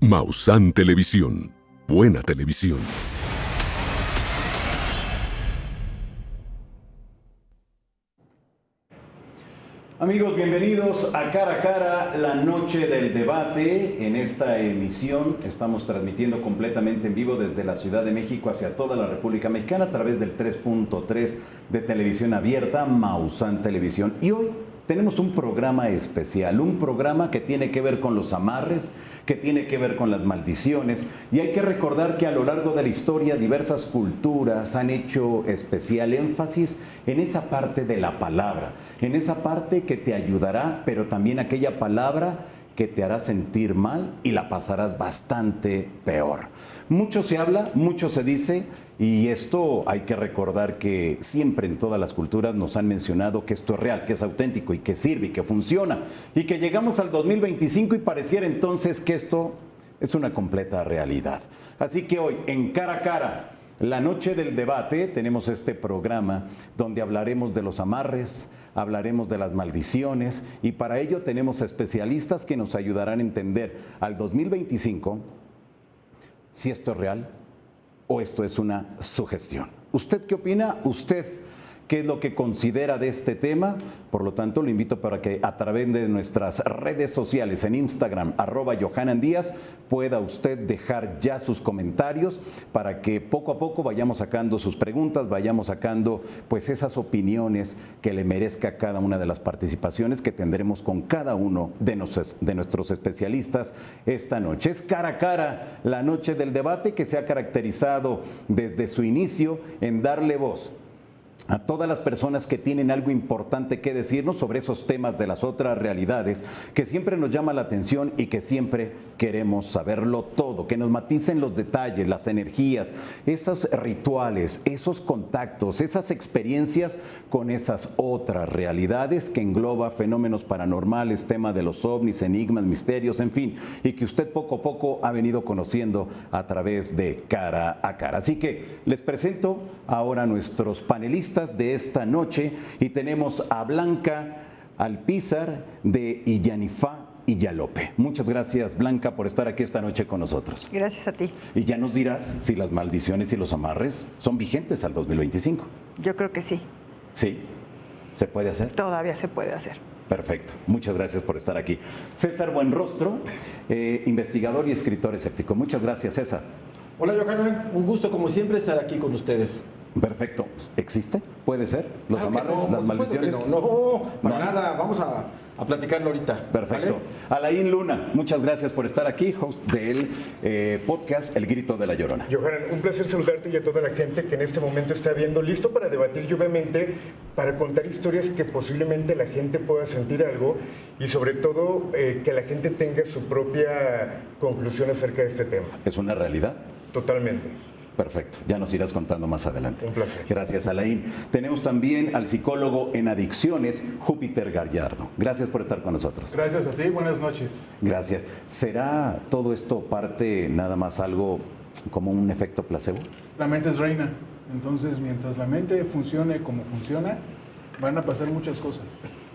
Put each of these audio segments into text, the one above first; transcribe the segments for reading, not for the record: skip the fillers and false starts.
Maussan Televisión. Buena televisión. Amigos, bienvenidos a Cara, la noche del debate. En esta emisión estamos transmitiendo completamente en vivo desde la Ciudad de México hacia toda la República Mexicana a través del 3.3 de televisión abierta, Maussan Televisión. Y hoy tenemos un programa especial, un programa que tiene que ver con los amarres, que tiene que ver con las maldiciones. Y hay que recordar que a lo largo de la historia diversas culturas han hecho especial énfasis en esa parte de la palabra, en esa parte que te ayudará, pero también aquella palabra que te hará sentir mal y la pasarás bastante peor. Mucho se habla, mucho se dice, y esto hay que recordar que siempre en todas las culturas nos han mencionado que esto es real, que es auténtico y que sirve y que funciona, y que llegamos al 2025 y pareciera entonces que esto es una completa realidad. Así que hoy, en Cara, la noche del debate, tenemos este programa donde hablaremos de los amarres, hablaremos de las maldiciones, y para ello tenemos especialistas que nos ayudarán a entender al 2025 si esto es real o esto es una sugestión. ¿Usted qué opina? ¿Usted qué es lo que considera de este tema? Por lo tanto, lo invito para que a través de nuestras redes sociales en Instagram, @JohananDíaz, pueda usted dejar ya sus comentarios para que poco a poco vayamos sacando sus preguntas, vayamos sacando pues esas opiniones que le merezca cada una de las participaciones que tendremos con cada uno de nuestros especialistas esta noche. Es Cara, la noche del debate, que se ha caracterizado desde su inicio en darle voz a todas las personas que tienen algo importante que decirnos sobre esos temas de las otras realidades, que siempre nos llama la atención y que siempre queremos saberlo todo, que nos maticen los detalles, las energías, esos rituales, esos contactos, esas experiencias con esas otras realidades que engloba fenómenos paranormales, tema de los ovnis, enigmas, misterios, en fin, y que usted poco a poco ha venido conociendo a través de Cara. Así que les presento ahora a nuestros panelistas de esta noche, y tenemos a Blanca Alpizar de Illanifá Illalope. Muchas gracias, Blanca, por estar aquí esta noche con nosotros. Gracias a ti. Y ya nos dirás si las maldiciones y los amarres son vigentes al 2025. Yo creo que sí. ¿Sí? ¿Se puede hacer? Todavía se puede hacer. Perfecto. Muchas gracias por estar aquí. César Buenrostro, investigador y escritor escéptico. Muchas gracias, César. Hola, Johanan. Un gusto, como siempre, estar aquí con ustedes. Perfecto. ¿Existe? ¿Puede ser? ¿Los amarres? No, ¿Las maldiciones? No, para nada. Vamos a platicarlo ahorita. Perfecto. ¿Vale? Alain Luna, muchas gracias por estar aquí, host del podcast El Grito de la Llorona. Johanan, un placer saludarte y a toda la gente que en este momento está viendo, listo para debatir y obviamente para contar historias que posiblemente la gente pueda sentir algo, y sobre todo que la gente tenga su propia conclusión acerca de este tema. ¿Es una realidad? Totalmente. Perfecto, ya nos irás contando más adelante. Un placer. Gracias, Alain. Tenemos también al psicólogo en adicciones, Júpiter Gallardo. Gracias por estar con nosotros. Gracias a ti, buenas noches. Gracias. ¿Será todo esto parte nada más algo como un efecto placebo? La mente es reina, entonces mientras la mente funcione como funciona, van a pasar muchas cosas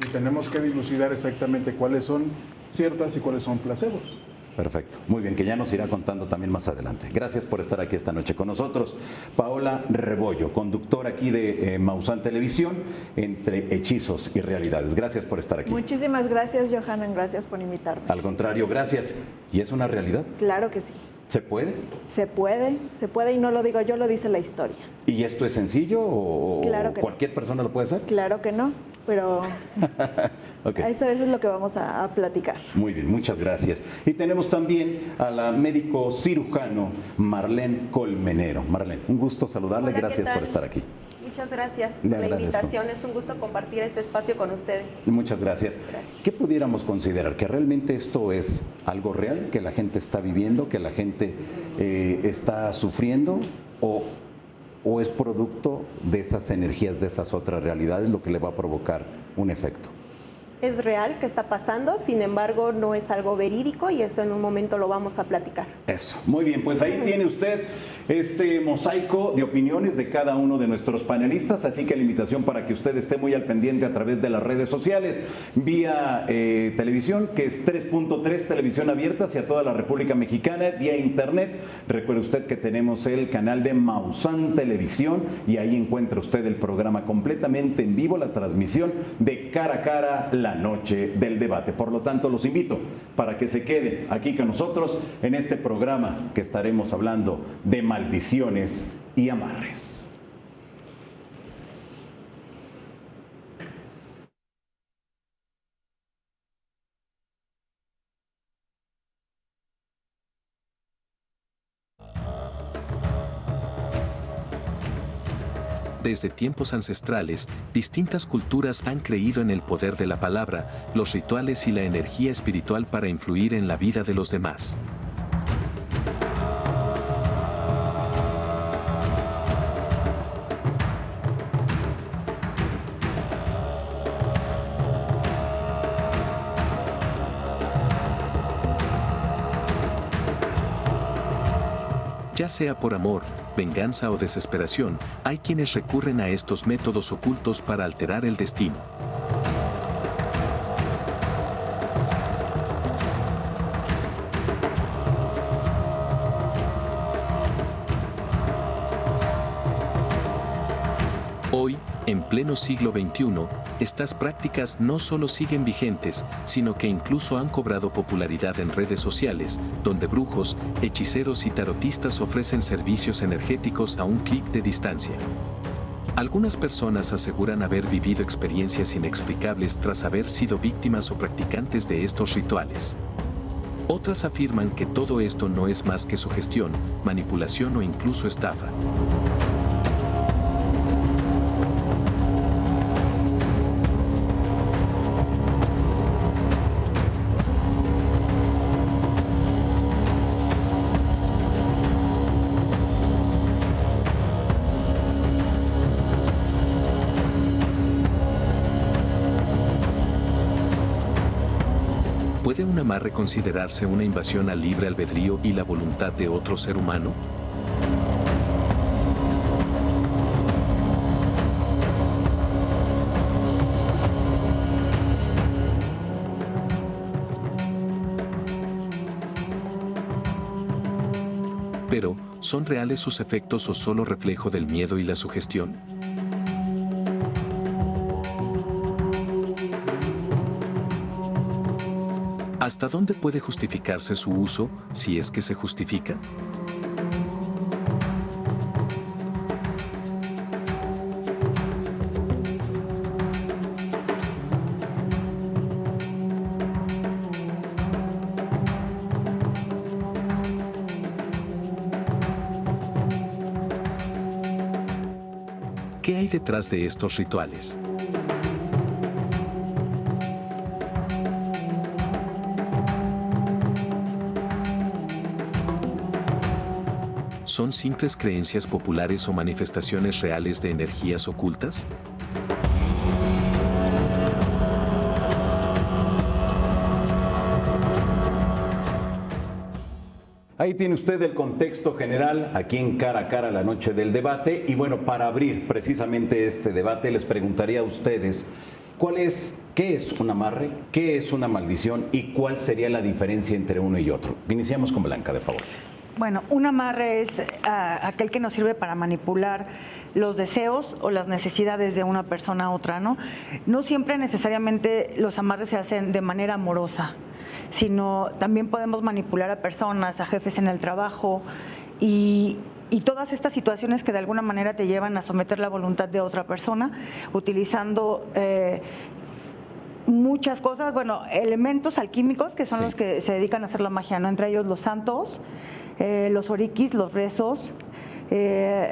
y tenemos que dilucidar exactamente cuáles son ciertas y cuáles son placebos. Perfecto, muy bien, que ya nos irá contando también más adelante. Gracias por estar aquí esta noche con nosotros. Paola Rebollo, conductora aquí de Maussan Televisión, entre hechizos y realidades. Gracias por estar aquí. Muchísimas gracias, Johanan, gracias por invitarme. Al contrario, gracias. ¿Y es una realidad? Claro que sí. ¿Se puede? Se puede, y no lo digo yo, lo dice la historia. ¿Y esto es sencillo o Claro que cualquier persona lo puede hacer? Claro que no, pero Okay. eso es lo que vamos a platicar. Muy bien, muchas gracias. Y tenemos también a la médico cirujano Marlene Colmenero. Marlene, un gusto saludarle, Hola, gracias ¿qué tal? por estar aquí. Muchas gracias Le por la agradezco. invitación, es un gusto compartir este espacio con ustedes. Muchas gracias. Gracias. ¿Qué pudiéramos considerar? ¿Que realmente esto es algo real, que la gente está viviendo, que la gente está sufriendo, o es producto de esas energías, de esas otras realidades, lo que le va a provocar un efecto? Es real que está pasando, sin embargo, no es algo verídico y eso en un momento lo vamos a platicar. Eso, muy bien, pues ahí tiene usted este mosaico de opiniones de cada uno de nuestros panelistas, así que la invitación para que usted esté muy al pendiente a través de las redes sociales, vía televisión, que es 3.3 televisión abierta hacia toda la República Mexicana, vía internet. Recuerde usted que tenemos el canal de Maussan Televisión y ahí encuentra usted el programa completamente en vivo, la transmisión de Cara a Cara, la noche del debate. Por lo tanto, los invito para que se queden aquí con nosotros en este programa que estaremos hablando de maldiciones y amarres. Desde tiempos ancestrales, distintas culturas han creído en el poder de la palabra, los rituales y la energía espiritual para influir en la vida de los demás. Ya sea por amor, venganza o desesperación, hay quienes recurren a estos métodos ocultos para alterar el destino. Hoy, en pleno siglo XXI, estas prácticas no solo siguen vigentes, sino que incluso han cobrado popularidad en redes sociales, donde brujos, hechiceros y tarotistas ofrecen servicios energéticos a un clic de distancia. Algunas personas aseguran haber vivido experiencias inexplicables tras haber sido víctimas o practicantes de estos rituales. Otras afirman que todo esto no es más que sugestión, manipulación o incluso estafa. ¿Puede un amarre considerarse una invasión al libre albedrío y la voluntad de otro ser humano? Pero, ¿son reales sus efectos o solo reflejo del miedo y la sugestión? ¿Hasta dónde puede justificarse su uso, si es que se justifica? ¿Qué hay detrás de estos rituales? ¿Son simples creencias populares o manifestaciones reales de energías ocultas? Ahí tiene usted el contexto general aquí en Cara a Cara, la noche del debate. Y bueno, para abrir precisamente este debate, les preguntaría a ustedes, ¿qué es un amarre? ¿Qué es una maldición? ¿Y cuál sería la diferencia entre uno y otro? Iniciamos con Blanca, de favor. Bueno, un amarre es aquel que nos sirve para manipular los deseos o las necesidades de una persona a otra, ¿no? No siempre necesariamente los amarres se hacen de manera amorosa, sino también podemos manipular a personas, a jefes en el trabajo y todas estas situaciones que de alguna manera te llevan a someter la voluntad de otra persona utilizando muchas cosas, bueno, elementos alquímicos que son los que se dedican a hacer la magia, ¿no? Entre ellos los santos, los oriquis, los rezos,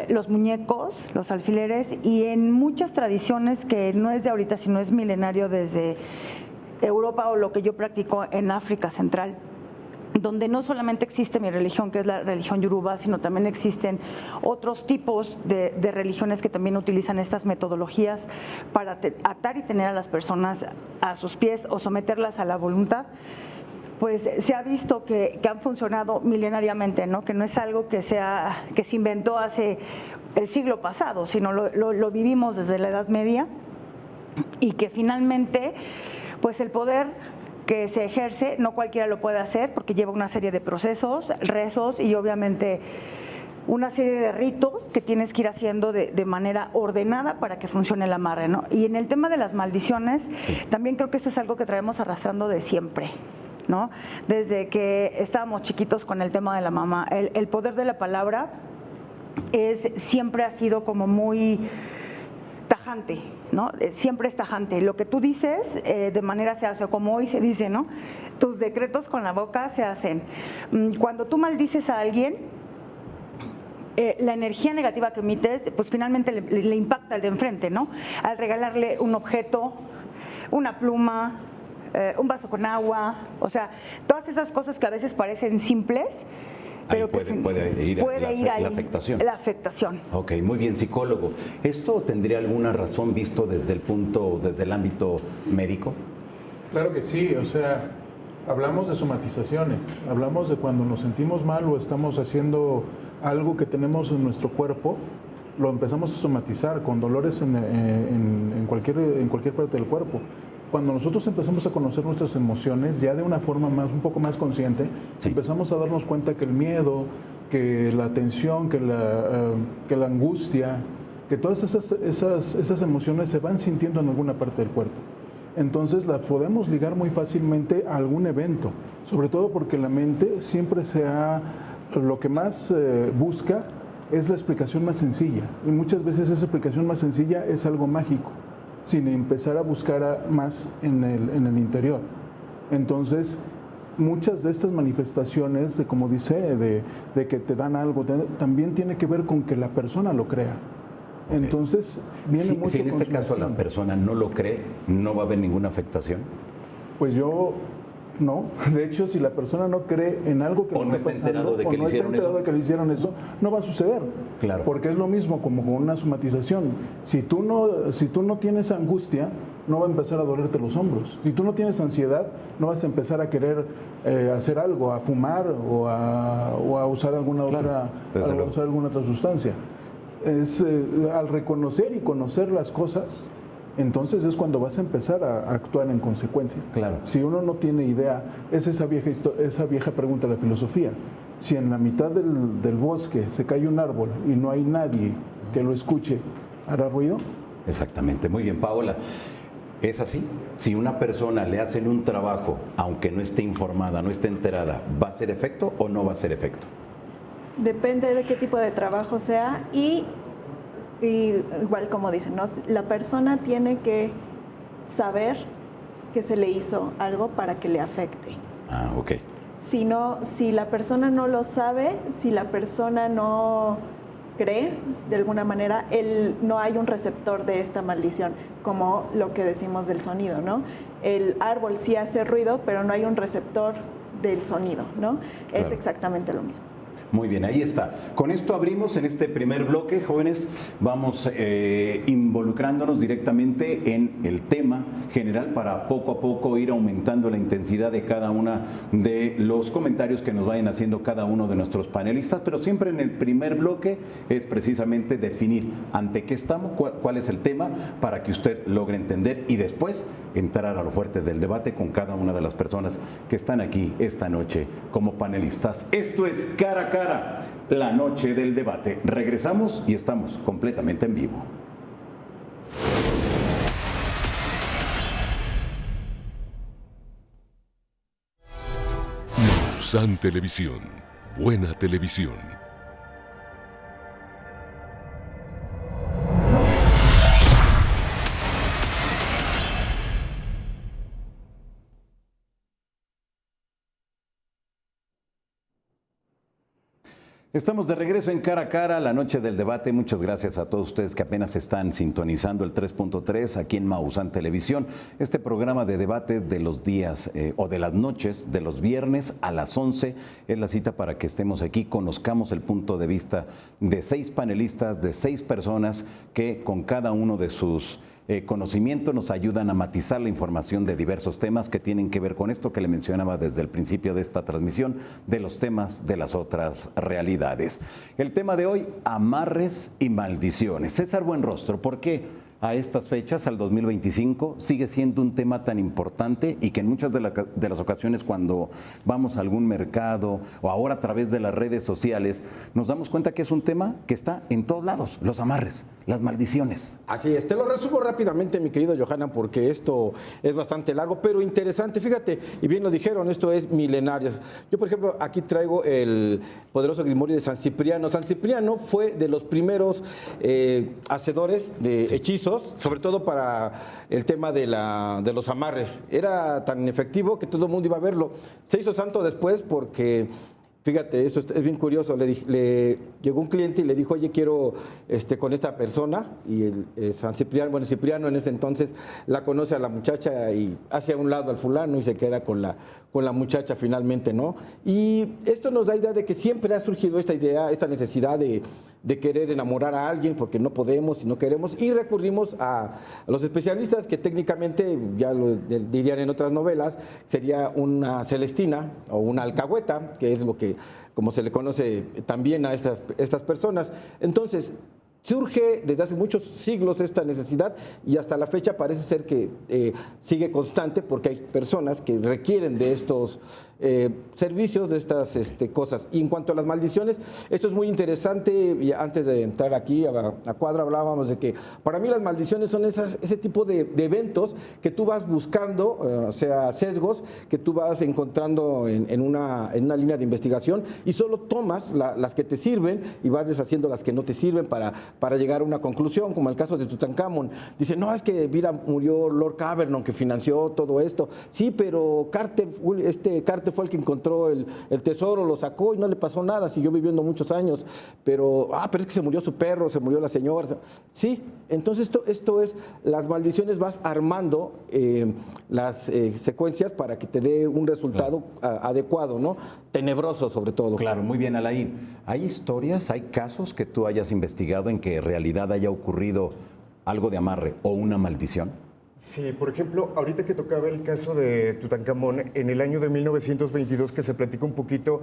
los muñecos, los alfileres y en muchas tradiciones que no es de ahorita, sino es milenario desde Europa o lo que yo practico en África Central. donde no solamente existe mi religión, que es la religión yoruba, sino también existen otros tipos de religiones que también utilizan estas metodologías para atar y tener a las personas a sus pies o someterlas a la voluntad. Pues se ha visto que han funcionado milenariamente, ¿no? Que no es algo que se inventó hace el siglo pasado, sino lo vivimos desde la Edad Media, y que finalmente pues el poder que se ejerce, no cualquiera lo puede hacer porque lleva una serie de procesos, rezos y obviamente una serie de ritos que tienes que ir haciendo de manera ordenada para que funcione el amarre, ¿no? Y en el tema de las maldiciones, también creo que esto es algo que traemos arrastrando de siempre, ¿no? Desde que estábamos chiquitos con el tema de la mamá. El poder de la palabra siempre ha sido como muy tajante, ¿no? Siempre es tajante. Lo que tú dices de manera se hace, como hoy se dice, ¿no? Tus decretos con la boca se hacen. Cuando tú maldices a alguien, la energía negativa que emites, pues finalmente le impacta al de enfrente, ¿no? Al regalarle un objeto, una pluma, un vaso con agua, o sea, todas esas cosas que a veces parecen simples, pero puede ir la afectación. La afectación. Ok, muy bien, psicólogo. ¿Esto tendría alguna razón visto desde el ámbito médico? Claro que sí, o sea, hablamos de somatizaciones, hablamos de cuando nos sentimos mal o estamos haciendo algo que tenemos en nuestro cuerpo, lo empezamos a somatizar con dolores en cualquier parte del cuerpo. Cuando nosotros empezamos a conocer nuestras emociones, ya de una forma un poco más consciente, empezamos a darnos cuenta que el miedo, que la tensión, que la angustia, que todas esas emociones se van sintiendo en alguna parte del cuerpo. Entonces las podemos ligar muy fácilmente a algún evento, sobre todo porque la mente siempre lo que más busca es la explicación más sencilla, y muchas veces esa explicación más sencilla es algo mágico, sin empezar a buscar más en el interior. Entonces, muchas de estas manifestaciones, como dice, de que te dan algo, también tiene que ver con que la persona lo crea. Entonces, viene mucho. Si en este caso la persona no lo cree, ¿no va a haber ninguna afectación? Pues no. De hecho, si la persona no cree en algo que o no está enterado de que le hicieron eso, no va a suceder. Claro. Porque es lo mismo como con una somatización. Si tú no tienes angustia, no va a empezar a dolerte los hombros. Si tú no tienes ansiedad, no vas a empezar a querer hacer algo, a fumar o a usar alguna otra sustancia. Al reconocer y conocer las cosas, entonces es cuando vas a empezar a actuar en consecuencia. Claro. Si uno no tiene idea, es esa vieja pregunta de la filosofía. Si en la mitad del bosque se cae un árbol y no hay nadie que lo escuche, ¿hará ruido? Exactamente. Muy bien, Paola. ¿Es así? Si una persona le hacen un trabajo, aunque no esté informada, no esté enterada, ¿va a hacer efecto o no va a hacer efecto? Depende de qué tipo de trabajo sea y igual como dicen, ¿no? La persona tiene que saber que se le hizo algo para que le afecte. Ah, ok. Si la persona no lo sabe, si la persona no cree, de alguna manera, no hay un receptor de esta maldición, como lo que decimos del sonido, ¿no? El árbol sí hace ruido, pero no hay un receptor del sonido, ¿no? Claro. Es exactamente lo mismo. Muy bien, ahí está. Con esto abrimos en este primer bloque, jóvenes, vamos involucrándonos directamente en el tema general para poco a poco ir aumentando la intensidad de cada una de los comentarios que nos vayan haciendo cada uno de nuestros panelistas, pero siempre en el primer bloque es precisamente definir ante qué estamos, cuál es el tema para que usted logre entender y después entrar a lo fuerte del debate con cada una de las personas que están aquí esta noche como panelistas. Esto es Cara a Cara, la noche del debate. Regresamos y estamos completamente en vivo. San Televisión, buena televisión. Estamos de regreso en Cara a Cara, la noche del debate. Muchas gracias a todos ustedes que apenas están sintonizando el 3.3 aquí en Maussan Televisión. Este programa de debate de los días o de las noches, de los viernes a las 11, es la cita para que estemos aquí, conozcamos el punto de vista de 6 panelistas, de 6 personas que con cada uno de sus conocimientos nos ayudan a matizar la información de diversos temas que tienen que ver con esto que le mencionaba desde el principio de esta transmisión, de los temas de las otras realidades. El tema de hoy, amarres y maldiciones. César Buenrostro, ¿por qué a estas fechas, al 2025, sigue siendo un tema tan importante y que en muchas de las ocasiones cuando vamos a algún mercado o ahora a través de las redes sociales, nos damos cuenta que es un tema que está en todos lados, los amarres, las maldiciones? Así es, te lo resumo rápidamente, mi querido Johanna, porque esto es bastante largo, pero interesante. Fíjate, y bien lo dijeron, esto es milenario. Yo, por ejemplo, aquí traigo el poderoso Grimorio de San Cipriano. San Cipriano fue de los primeros hacedores de hechizos, sobre todo para el tema de los amarres. Era tan efectivo que todo el mundo iba a verlo. Se hizo santo después porque, fíjate, esto es bien curioso, le llegó un cliente y le dijo, oye, quiero con esta persona, y el San Cipriano, bueno, Cipriano en ese entonces la conoce a la muchacha y hace a un lado al fulano y se queda con la muchacha finalmente, ¿no? Y esto nos da idea de que siempre ha surgido esta idea, esta necesidad de querer enamorar a alguien porque no podemos y no queremos, y recurrimos a los especialistas que técnicamente, ya lo dirían en otras novelas, sería una celestina o una alcahueta, que es lo que, como se le conoce también a estas personas. Entonces, surge desde hace muchos siglos esta necesidad y hasta la fecha parece ser que sigue constante porque hay personas que requieren de estos servicios, de estas cosas. Y en cuanto a las maldiciones, esto es muy interesante. Y antes de entrar aquí a cuadro hablábamos de que para mí las maldiciones son ese tipo de eventos que tú vas buscando, o sea, sesgos que tú vas encontrando en una línea de investigación y solo tomas las que te sirven y vas deshaciendo las que no te sirven para llegar a una conclusión, como el caso de Tutankamón. Dice, no, es que mira, murió Lord Cavernon que financió todo esto. Sí, pero Carter fue el que encontró el tesoro, lo sacó y no le pasó nada, siguió viviendo muchos años. Pero es que se murió su perro, se murió la señora. Sí, entonces esto es, las maldiciones vas armando las secuencias para que te dé un resultado adecuado, ¿no? Tenebroso sobre todo. Claro, muy bien, Alain. ¿Hay historias, hay casos que tú hayas investigado en que en realidad haya ocurrido algo de amarre o una maldición? Sí, por ejemplo, ahorita que tocaba el caso de Tutankamón, en el año de 1922 que se platica un poquito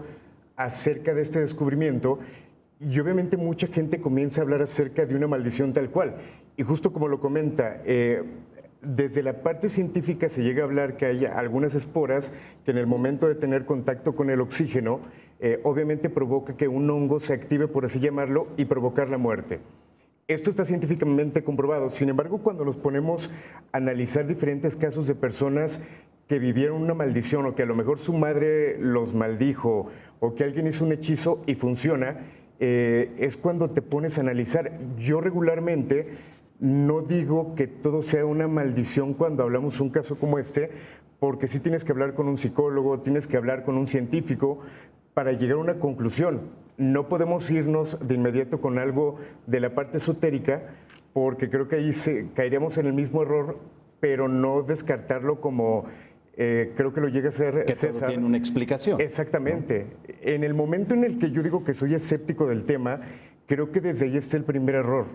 acerca de este descubrimiento, y obviamente mucha gente comienza a hablar acerca de una maldición tal cual. Y justo como lo comenta, desde la parte científica se llega a hablar que hay algunas esporas que en el momento de tener contacto con el oxígeno, obviamente provoca que un hongo se active, por así llamarlo, y provocar la muerte. Esto está científicamente comprobado. Sin embargo, cuando nos ponemos a analizar diferentes casos de personas que vivieron una maldición o que a lo mejor su madre los maldijo o que alguien hizo un hechizo y funciona, es cuando te pones a analizar. Yo regularmente no digo que todo sea una maldición cuando hablamos de un caso como este, porque sí tienes que hablar con un psicólogo, tienes que hablar con un científico para llegar a una conclusión. No podemos irnos de inmediato con algo de la parte esotérica, porque creo que ahí caeríamos en el mismo error, pero no descartarlo como creo que lo llega a ser que todo tiene una explicación. Exactamente. ¿No? En el momento en el que yo digo que soy escéptico del tema, creo que desde ahí está el primer error.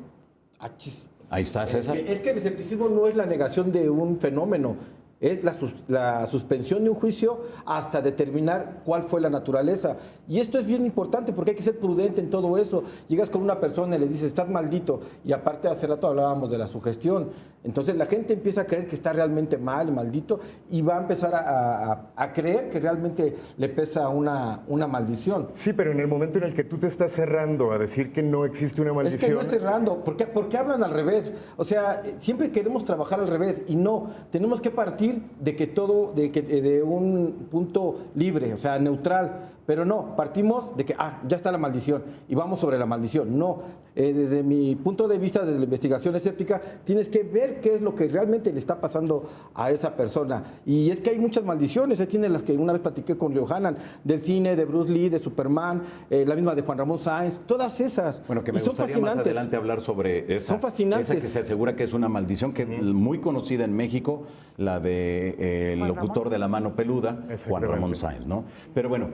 Ahí está, César. Es que el escepticismo no es la negación de un fenómeno, es la suspensión de un juicio hasta determinar cuál fue la naturaleza. Y esto es bien importante porque hay que ser prudente en todo eso. Llegas con una persona y le dices, estás maldito, y aparte hace rato hablábamos de la sugestión. Entonces la gente empieza a creer que está realmente mal y maldito y va a empezar a creer que realmente le pesa una maldición. Sí, pero en el momento en el que tú te estás cerrando a decir que no existe una maldición... Es que no es cerrando, ¿por qué hablan al revés? O sea, siempre queremos trabajar al revés y no, tenemos que partir de un punto libre, o sea, neutral, Pero no, partimos de que, ya está la maldición y vamos sobre la maldición. No, desde mi punto de vista, desde la investigación escéptica, tienes que ver qué es lo que realmente le está pasando a esa persona. Y es que hay muchas maldiciones, tienen las que una vez platiqué con Johanan, del cine, de Bruce Lee, de Superman, la misma de Juan Ramón Sáenz, todas esas. Bueno, que me gustaría más adelante hablar sobre esa. Son fascinantes. Esa que se asegura que es una maldición, que es muy conocida en México, la de el locutor de La Mano Peluda, Juan Ramón Sáenz, ¿no? Pero bueno,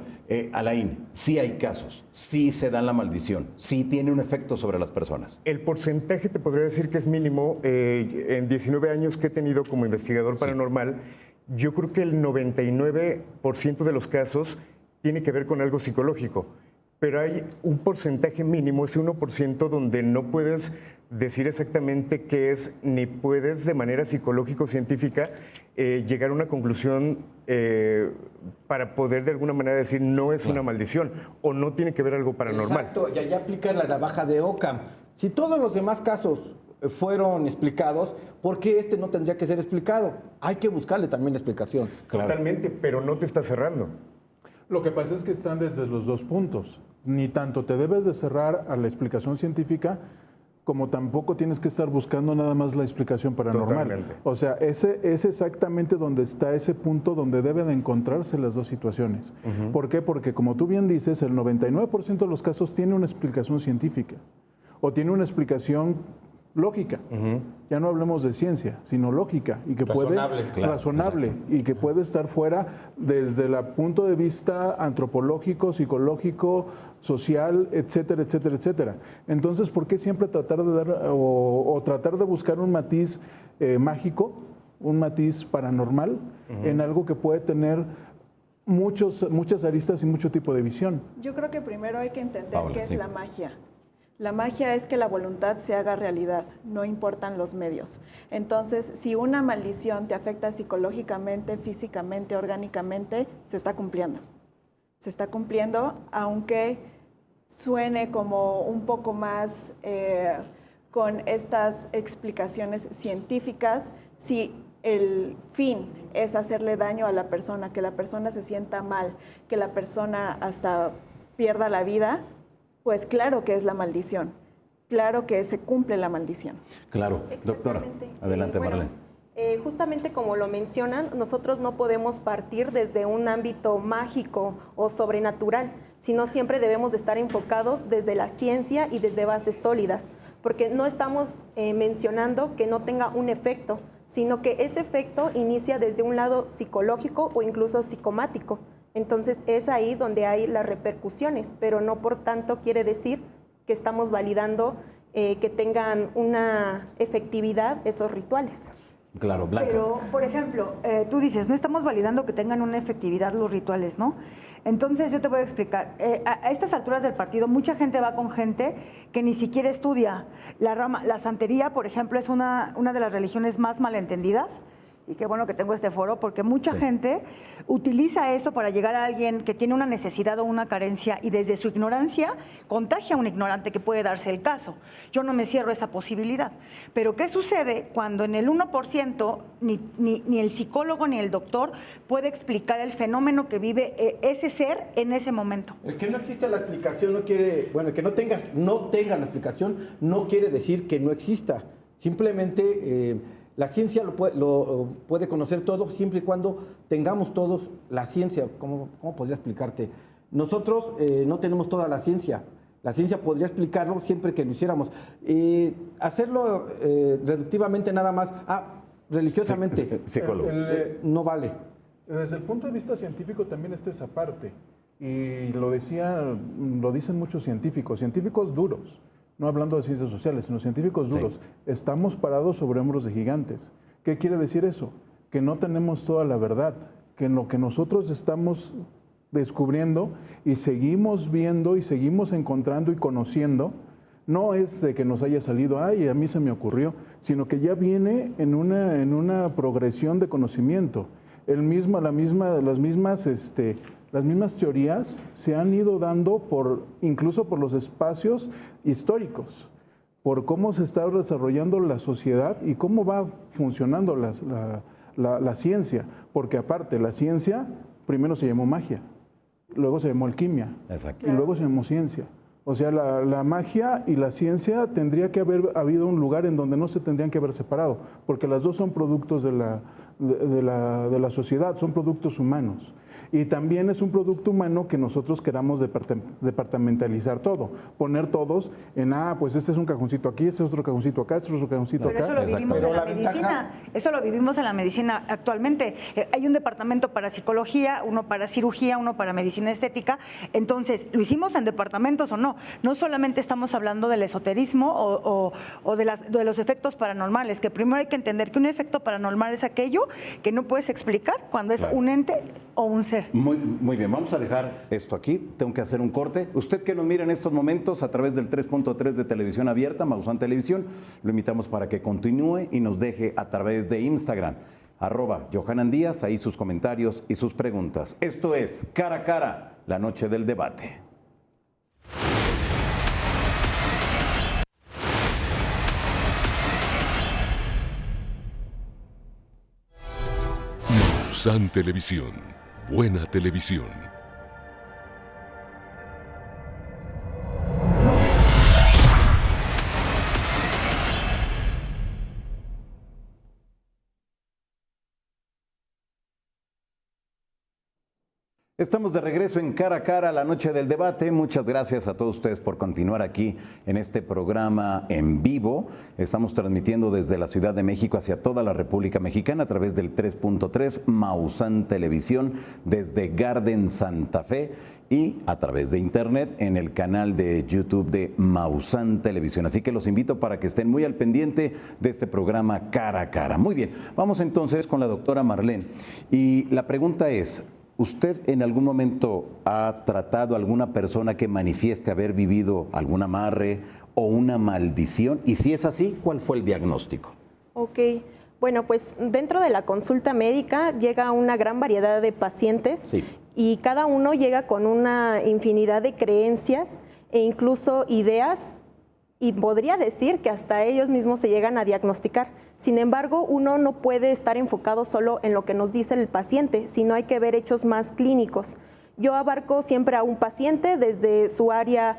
Alain, sí hay casos, sí se da la maldición, sí tiene un efecto sobre las personas. El porcentaje te podría decir que es mínimo. En 19 años que he tenido como investigador paranormal, yo creo que el 99% de los casos tiene que ver con algo psicológico, pero hay un porcentaje mínimo, ese 1%, donde no puedes decir exactamente qué es, ni puedes de manera psicológico-científica llegar a una conclusión para poder de alguna manera decir no es una maldición o no tiene que ver algo paranormal. Exacto, y allá aplica la navaja de Occam. Si todos los demás casos fueron explicados, ¿por qué este no tendría que ser explicado? Hay que buscarle también la explicación. Totalmente, pero no te está cerrando. Lo que pasa es que están desde los dos puntos. Ni tanto te debes de cerrar a la explicación científica, como tampoco tienes que estar buscando nada más la explicación paranormal. Totalmente. O sea, ese es exactamente donde está ese punto donde deben de encontrarse las dos situaciones. ¿Por qué? Porque como tú bien dices, el 99% de los casos tiene una explicación científica o tiene una explicación lógica. Ya no hablemos de ciencia, sino lógica y que razonable y que puede estar fuera desde el punto de vista antropológico, psicológico, social, etcétera, etcétera, etcétera. Entonces, ¿por qué siempre tratar de dar o tratar de buscar un matiz mágico, un matiz paranormal en algo que puede tener muchas aristas y mucho tipo de visión? Yo creo que primero hay que entender qué es la magia. La magia es que la voluntad se haga realidad, no importan los medios. Entonces, si una maldición te afecta psicológicamente, físicamente, orgánicamente, se está cumpliendo. Se está cumpliendo, aunque suene como un poco más con estas explicaciones científicas, si el fin es hacerle daño a la persona, que la persona se sienta mal, que la persona hasta pierda la vida, pues claro que es la maldición, claro que se cumple la maldición. Claro, doctora, adelante, Marlene. Justamente como lo mencionan, nosotros no podemos partir desde un ámbito mágico o sobrenatural, sino siempre debemos de estar enfocados desde la ciencia y desde bases sólidas, porque no estamos mencionando que no tenga un efecto, sino que ese efecto inicia desde un lado psicológico o incluso psicomático. Entonces es ahí donde hay las repercusiones, pero no por tanto quiere decir que estamos validando que tengan una efectividad esos rituales. Claro, Blanca. Pero, por ejemplo, tú dices, no estamos validando que tengan una efectividad los rituales, ¿no? Entonces yo te voy a explicar. A estas alturas del partido, mucha gente va con gente que ni siquiera estudia la rama. La santería, por ejemplo, es una de las religiones más malentendidas. Y qué bueno que tengo este foro, porque mucha gente utiliza eso para llegar a alguien que tiene una necesidad o una carencia y desde su ignorancia contagia a un ignorante, que puede darse el caso. Yo no me cierro esa posibilidad. Pero ¿qué sucede cuando en el 1% ni el psicólogo ni el doctor puede explicar el fenómeno que vive ese ser en ese momento? El que no exista la explicación no quiere, bueno, el que no tenga la explicación no quiere decir que no exista. Simplemente la ciencia lo puede conocer todo siempre y cuando tengamos todos la ciencia. ¿Cómo podría explicarte? Nosotros no tenemos toda la ciencia. La ciencia podría explicarlo siempre que lo hiciéramos. Hacerlo reductivamente nada más, religiosamente, no vale. Desde el punto de vista científico también está esa parte. Y lo dicen muchos científicos duros. No hablando de ciencias sociales, sino científicos duros. Sí. Estamos parados sobre hombros de gigantes. ¿Qué quiere decir eso? Que no tenemos toda la verdad, que en lo que nosotros estamos descubriendo y seguimos viendo y seguimos encontrando y conociendo, no es de que nos haya salido, ay, a mí se me ocurrió, sino que ya viene en una progresión de conocimiento. Las mismas teorías se han ido dando incluso por los espacios históricos, por cómo se está desarrollando la sociedad y cómo va funcionando la ciencia. Porque aparte, la ciencia primero se llamó magia. luego se llamó alquimia. Exacto. Y luego se llamó ciencia. O sea, la magia y la ciencia tendría que haber habido un lugar en donde no se tendrían que haber separado, porque las dos son productos de la sociedad, son productos humanos. Y también es un producto humano que nosotros queramos departamentalizar todo, poner todos en, pues este es un cajoncito aquí, este es otro cajoncito acá, este es otro cajoncito Pero acá. eso lo vivimos Pero en la la ventaja- medicina. Eso lo vivimos en la medicina actualmente. Hay un departamento para psicología, uno para cirugía, uno para medicina estética. Entonces, ¿lo hicimos en departamentos o no? No solamente estamos hablando del esoterismo o de los efectos paranormales, que primero hay que entender que un efecto paranormal es aquello que no puedes explicar cuando es Claro. un ente o un ser. Muy bien, vamos a dejar esto aquí. Tengo que hacer un corte. Usted que nos mira en estos momentos a través del 3.3 de Televisión Abierta, Maussan Televisión, lo invitamos para que continúe y nos deje a través de Instagram, @Johanan Díaz, ahí sus comentarios y sus preguntas. Esto es Cara a Cara, la noche del debate. Maussan Televisión, buena televisión. Estamos de regreso en Cara a Cara, la noche del debate. Muchas gracias a todos ustedes por continuar aquí en este programa en vivo. Estamos transmitiendo desde la Ciudad de México hacia toda la República Mexicana a través del 3.3 Maussan Televisión desde Garden Santa Fe y a través de internet en el canal de YouTube de Maussan Televisión. Así que los invito para que estén muy al pendiente de este programa Cara a Cara. Muy bien, vamos entonces con la doctora Marlene. Y la pregunta es, ¿usted en algún momento ha tratado a alguna persona que manifieste haber vivido algún amarre o una maldición? Y si es así, ¿cuál fue el diagnóstico? Ok, bueno, pues dentro de la consulta médica llega una gran variedad de pacientes Sí. y cada uno llega con una infinidad de creencias e incluso ideas, y podría decir que hasta ellos mismos se llegan a diagnosticar. Sin embargo, uno no puede estar enfocado solo en lo que nos dice el paciente, sino hay que ver hechos más clínicos. Yo abarco siempre a un paciente desde su área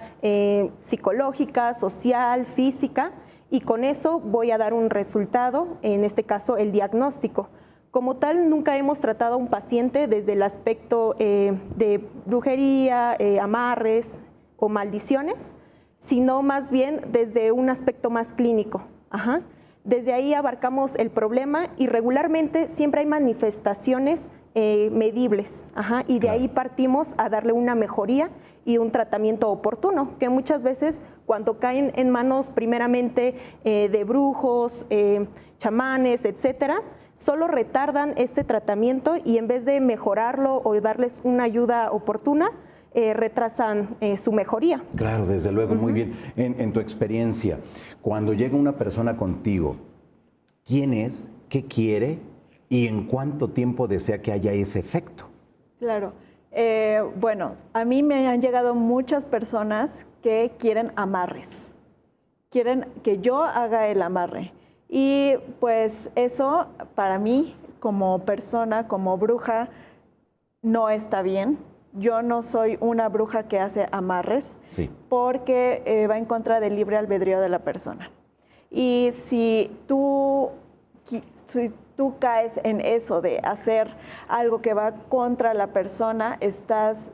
psicológica, social, física, y con eso voy a dar un resultado, en este caso el diagnóstico. Como tal, nunca hemos tratado a un paciente desde el aspecto de brujería, amarres o maldiciones, sino más bien desde un aspecto más clínico. Ajá. Desde ahí abarcamos el problema y regularmente siempre hay manifestaciones medibles. Ajá. Y de ahí partimos a darle una mejoría y un tratamiento oportuno, que muchas veces cuando caen en manos primeramente de brujos, chamanes, etcétera, solo retardan este tratamiento y en vez de mejorarlo o darles una ayuda oportuna, retrasan su mejoría. Claro, desde luego, muy bien. En tu experiencia, cuando llega una persona contigo, ¿quién es? ¿Qué quiere? ¿Y en cuánto tiempo desea que haya ese efecto? Claro. Bueno, a mí me han llegado muchas personas que quieren amarres. Quieren que yo haga el amarre. Y pues eso para mí, como persona, como bruja, no está bien. Yo no soy una bruja que hace amarres, Sí. porque va en contra del libre albedrío de la persona. Y si tú caes en eso de hacer algo que va contra la persona, estás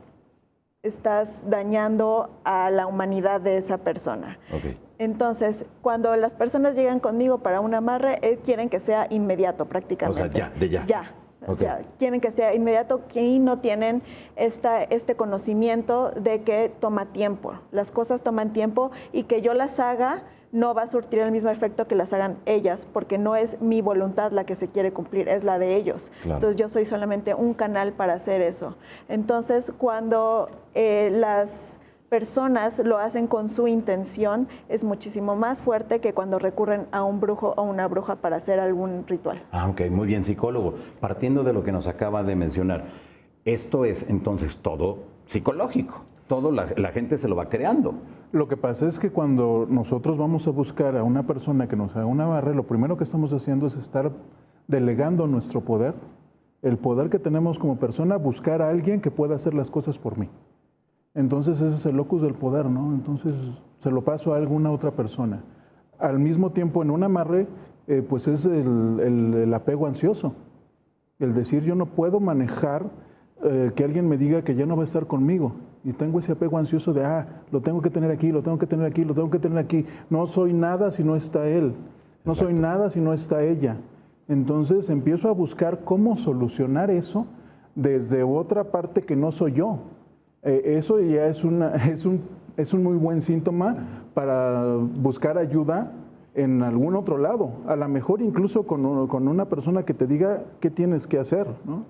dañando a la humanidad de esa persona. Ok. Entonces, cuando las personas llegan conmigo para un amarre, quieren que sea inmediato prácticamente. O sea, ya, de ya. Ya. O Ok. sea, quieren que sea inmediato y no tienen este conocimiento de que toma tiempo. Las cosas toman tiempo y que yo las haga no va a surtir el mismo efecto que las hagan ellas, porque no es mi voluntad la que se quiere cumplir, es la de ellos. Claro. Entonces yo soy solamente un canal para hacer eso. Entonces cuando las personas lo hacen con su intención, es muchísimo más fuerte que cuando recurren a un brujo o una bruja para hacer algún ritual. Ah, ok, muy bien, psicólogo. Partiendo de lo que nos acaba de mencionar, esto es entonces todo psicológico. Todo la gente se lo va creando. Lo que pasa es que cuando nosotros vamos a buscar a una persona que nos haga un amarre, lo primero que estamos haciendo es estar delegando nuestro poder el poder que tenemos como persona, buscar a alguien que pueda hacer las cosas por mí. Entonces ese es el locus del poder, ¿no? Entonces se lo paso a alguna otra persona. Al mismo tiempo, en un amarre, pues es el apego ansioso. El decir, yo no puedo manejar que alguien me diga que ya no va a estar conmigo. Y tengo ese apego ansioso de, lo tengo que tener aquí, lo tengo que tener aquí, lo tengo que tener aquí. No soy nada si no está él. No soy nada si no está ella. Entonces empiezo a buscar cómo solucionar eso desde otra parte que no soy yo. Eso ya es un muy buen síntoma para buscar ayuda en algún otro lado. A lo mejor incluso con una persona que te diga qué tienes que hacer, ¿no?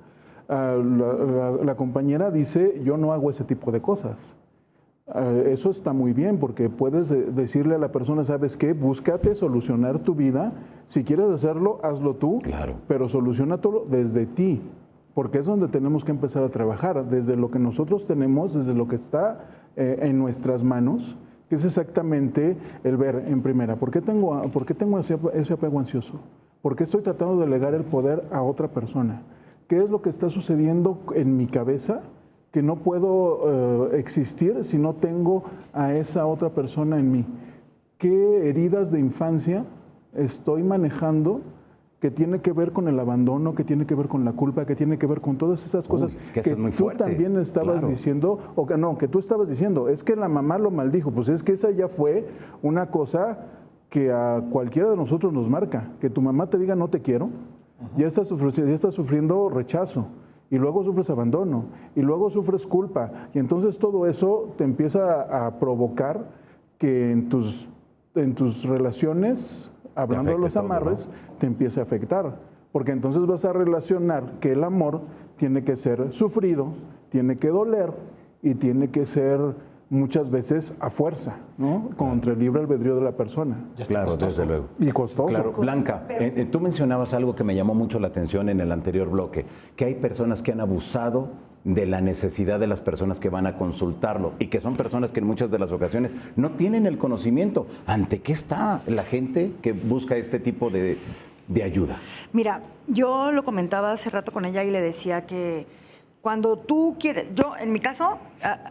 La compañera dice, yo no hago ese tipo de cosas. Eso está muy bien porque puedes decirle a la persona, ¿sabes qué? Búscate solucionar tu vida. Si quieres hacerlo, hazlo tú, claro, pero soluciónalo desde ti, porque es donde tenemos que empezar a trabajar, desde lo que nosotros tenemos, desde lo que está en nuestras manos, que es exactamente el ver en primera, ¿por qué tengo ese apego ansioso? ¿Por qué estoy tratando de delegar el poder a otra persona? ¿Qué es lo que está sucediendo en mi cabeza que no puedo existir si no tengo a esa otra persona en mí? ¿Qué heridas de infancia estoy manejando que tiene que ver con el abandono, que tiene que ver con la culpa, que tiene que ver con todas esas cosas que tú fuerte, también estabas diciendo, o que no, que tú estabas diciendo, es que la mamá lo maldijo? Pues es que esa ya fue una cosa que a cualquiera de nosotros nos marca, que tu mamá te diga no te quiero, ya estás sufriendo rechazo, y luego sufres abandono, y luego sufres culpa, y entonces todo eso te empieza a provocar que en tus relaciones, hablando de los amarres, ¿no? Te empiece a afectar, porque entonces vas a relacionar que el amor tiene que ser sufrido, tiene que doler, y tiene que ser muchas veces a fuerza, ¿no? Contra el libre albedrío de la persona. Claro, desde luego. Y costoso. Claro. Blanca, tú mencionabas algo que me llamó mucho la atención en el anterior bloque, que hay personas que han abusado de la necesidad de las personas que van a consultarlo y que son personas que en muchas de las ocasiones no tienen el conocimiento. ¿Ante qué está la gente que busca este tipo de ayuda? Mira, yo lo comentaba hace rato con ella y le decía que cuando tú quieres, yo en mi caso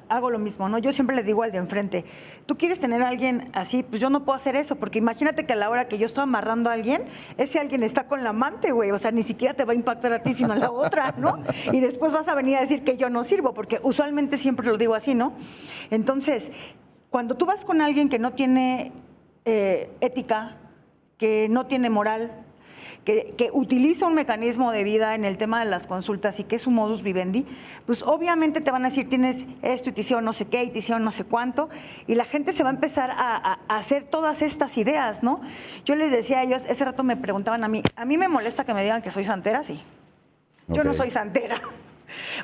hago lo mismo, ¿no? Yo siempre le digo al de enfrente, tú quieres tener a alguien así, pues yo no puedo hacer eso, porque imagínate que a la hora que yo estoy amarrando a alguien, ese alguien está con la amante, güey, o sea, ni siquiera te va a impactar a ti, sino a la otra, ¿no? Y después vas a venir a decir que yo no sirvo, porque usualmente siempre lo digo así, ¿no? Entonces, cuando tú vas con alguien que no tiene ética, que no tiene moral, que utiliza un mecanismo de vida en el tema de las consultas y que es un modus vivendi, pues obviamente te van a decir, tienes esto y te hicieron no sé qué y te hicieron no sé cuánto, y la gente se va a empezar a hacer todas estas ideas, ¿no? Yo les decía a ellos, ese rato me preguntaban a mí me molesta que me digan que soy santera, sí. Yo no soy santera,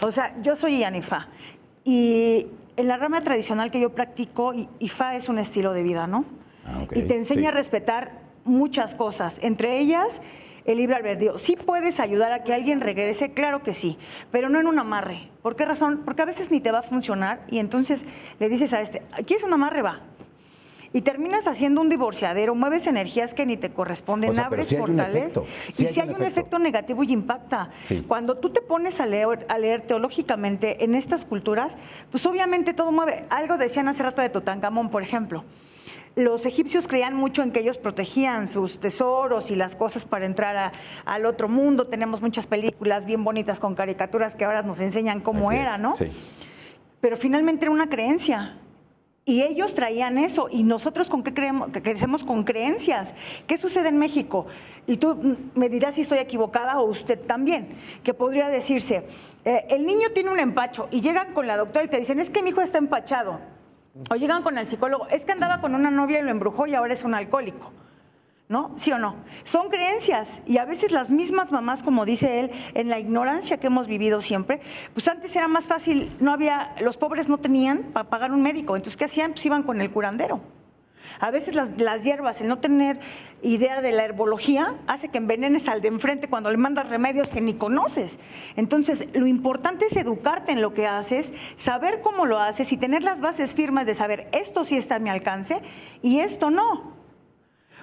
o sea, yo soy Yanifa, y en la rama tradicional que yo practico, Ifá es un estilo de vida, ¿no? Y te enseña a respetar muchas cosas, entre ellas el libre albedrío. ¿Sí puedes ayudar a que alguien regrese? Claro que sí, pero no en un amarre. ¿Por qué razón? Porque a veces ni te va a funcionar y entonces le dices a ¿quieres un amarre? Va. Y terminas haciendo un divorciadero, mueves energías que ni te corresponden, o sea, abres si portales. Si hay un efecto negativo y impacta. Sí. Cuando tú te pones a leer teológicamente en estas culturas, pues obviamente todo mueve. Algo decían hace rato de Tutankamón, por ejemplo. Los egipcios creían mucho en que ellos protegían sus tesoros y las cosas para entrar al otro mundo. Tenemos muchas películas bien bonitas con caricaturas que ahora nos enseñan cómo era, ¿no? Sí. Pero finalmente era una creencia. Y ellos traían eso. ¿Y nosotros con qué creemos? Que crecemos con creencias. ¿Qué sucede en México? Y tú me dirás si estoy equivocada o usted también. Que podría decirse, el niño tiene un empacho y llegan con la doctora y te dicen, es que mi hijo está empachado. O llegan con el psicólogo, es que andaba con una novia y lo embrujó y ahora es un alcohólico, ¿no? ¿Sí o no? Son creencias y a veces las mismas mamás, como dice él, en la ignorancia que hemos vivido siempre, pues antes era más fácil, los pobres no tenían para pagar un médico, entonces ¿qué hacían? Pues iban con el curandero. A veces las hierbas, el no tener idea de la herbología, hace que envenenes al de enfrente cuando le mandas remedios que ni conoces. Entonces, lo importante es educarte en lo que haces, saber cómo lo haces y tener las bases firmes de saber esto sí está a mi alcance y esto no.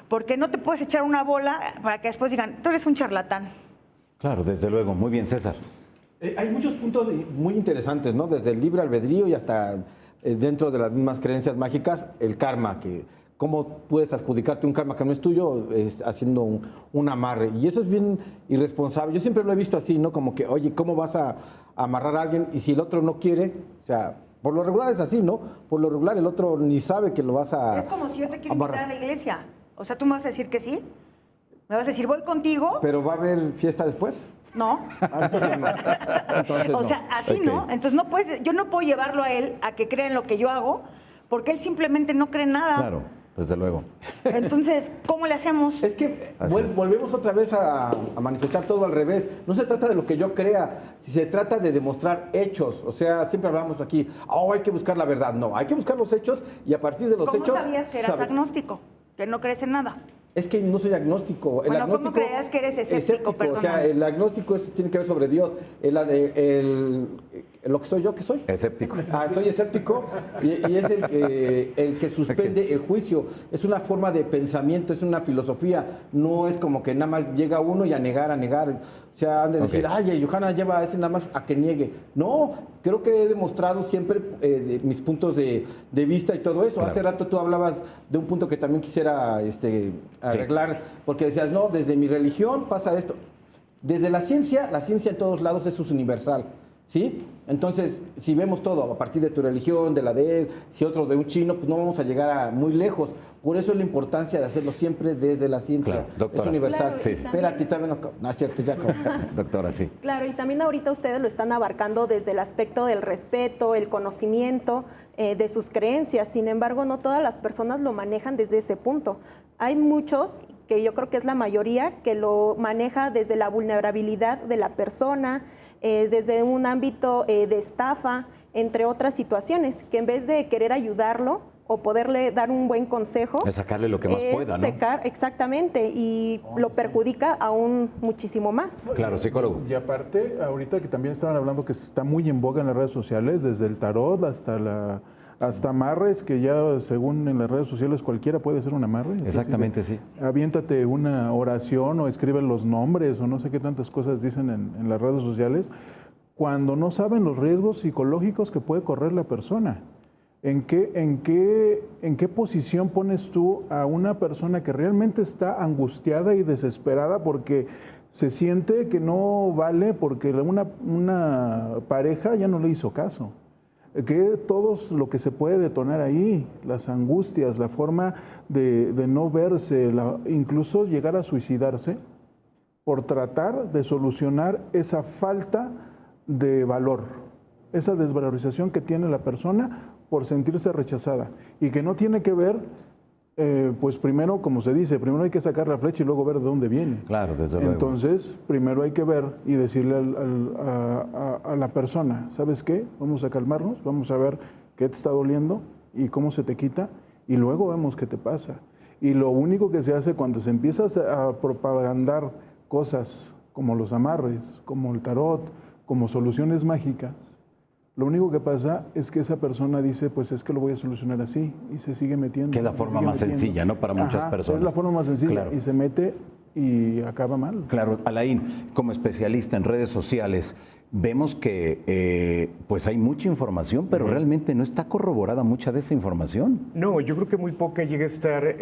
Porque no te puedes echar una bola para que después digan, tú eres un charlatán. Claro, desde luego. Muy bien, César. Hay muchos puntos muy interesantes, ¿no? Desde el libre albedrío y hasta dentro de las mismas creencias mágicas, el karma, que cómo puedes adjudicarte un karma que no es tuyo haciendo un amarre. Y eso es bien irresponsable. Yo siempre lo he visto así, ¿no? Como que, oye, ¿cómo vas a amarrar a alguien? Y si el otro no quiere, o sea, por lo regular es así, ¿no? Por lo regular el otro ni sabe que lo vas a Es como si yo te quiero amarrar. invitar a la iglesia. O sea, ¿tú me vas a decir que sí? ¿Me vas a decir, voy contigo? ¿Pero va a haber fiesta después? No. Entonces no. Entonces O no. sea, así Ok. no. Entonces no puedes, yo no puedo llevarlo a él a que crea en lo que yo hago, porque él simplemente no cree en nada. Claro, desde luego. Entonces, ¿cómo le hacemos? Es que Así es. volvemos otra vez a manifestar todo al revés. No se trata de lo que yo crea, si se trata de demostrar hechos. O sea, siempre hablamos aquí, hay que buscar la verdad. No, hay que buscar los hechos y a partir de los ¿Cómo hechos... sabías que eras saber. agnóstico? Que no crees en nada. Es que no soy agnóstico. El Bueno, ¿cómo agnóstico creías que eres escéptico? O sea, Perdóname. el agnóstico tiene que ver sobre Dios. Lo que soy yo, ¿qué soy? Escéptico. Soy escéptico y es el que suspende el juicio. Es una forma de pensamiento, es una filosofía. No es como que nada más llega uno y a negar. O sea, han de decir, Johanna lleva ese nada más a que niegue. No, creo que he demostrado siempre mis puntos de vista y todo eso. Claro. Hace rato tú hablabas de un punto que también quisiera arreglar, porque decías, no, desde mi religión pasa esto. Desde la ciencia en todos lados es universal, ¿sí? Entonces, si vemos todo a partir de tu religión, de la de él, si otro de un chino, pues no vamos a llegar muy lejos. Por eso es la importancia de hacerlo siempre desde la ciencia. Claro, doctora. Es universal. Claro, y Sí. también- Espérate, todavía no es cierto, ya. Doctora, sí. Claro, y también ahorita ustedes lo están abarcando desde el aspecto del respeto, el conocimiento de sus creencias. Sin embargo, no todas las personas lo manejan desde ese punto. Hay muchos, que yo creo que es la mayoría, que lo maneja desde la vulnerabilidad de la persona, desde un ámbito de estafa, entre otras situaciones, que en vez de querer ayudarlo o poderle dar un buen consejo, Es sacarle lo que más es pueda, ¿no? exactamente, y lo perjudica aún muchísimo más. Claro, psicólogo. Y aparte, ahorita que también estaban hablando que está muy en boga en las redes sociales, desde el tarot hasta amarres, que ya según en las redes sociales cualquiera puede hacer un amarre. Es decir, Exactamente, sí. aviéntate una oración o escribe los nombres o no sé qué tantas cosas dicen en las redes sociales, cuando no saben los riesgos psicológicos que puede correr la persona. ¿En qué posición pones tú a una persona que realmente está angustiada y desesperada porque se siente que no vale porque una pareja ya no le hizo caso? Que todo lo que se puede detonar ahí, las angustias, la forma de no verse, incluso llegar a suicidarse por tratar de solucionar esa falta de valor, esa desvalorización que tiene la persona por sentirse rechazada y que no tiene que ver, pues primero, como se dice, primero hay que sacar la flecha y luego ver de dónde viene. Claro, desde luego. Entonces, primero hay que ver y decirle a la persona, ¿sabes qué? Vamos a calmarnos, vamos a ver qué te está doliendo y cómo se te quita y luego vemos qué te pasa. Y lo único que se hace cuando se empieza a propagandar cosas como los amarres, como el tarot, como soluciones mágicas, lo único que pasa es que esa persona dice, pues es que lo voy a solucionar así, y se sigue metiendo. Que es la forma más sencilla, ¿no? Para muchas personas. Es la forma más sencilla, Claro. y se mete y acaba mal. Claro, Alain, como especialista en redes sociales, vemos que pues hay mucha información, pero realmente no está corroborada mucha de esa información. No, yo creo que muy poca llega a estar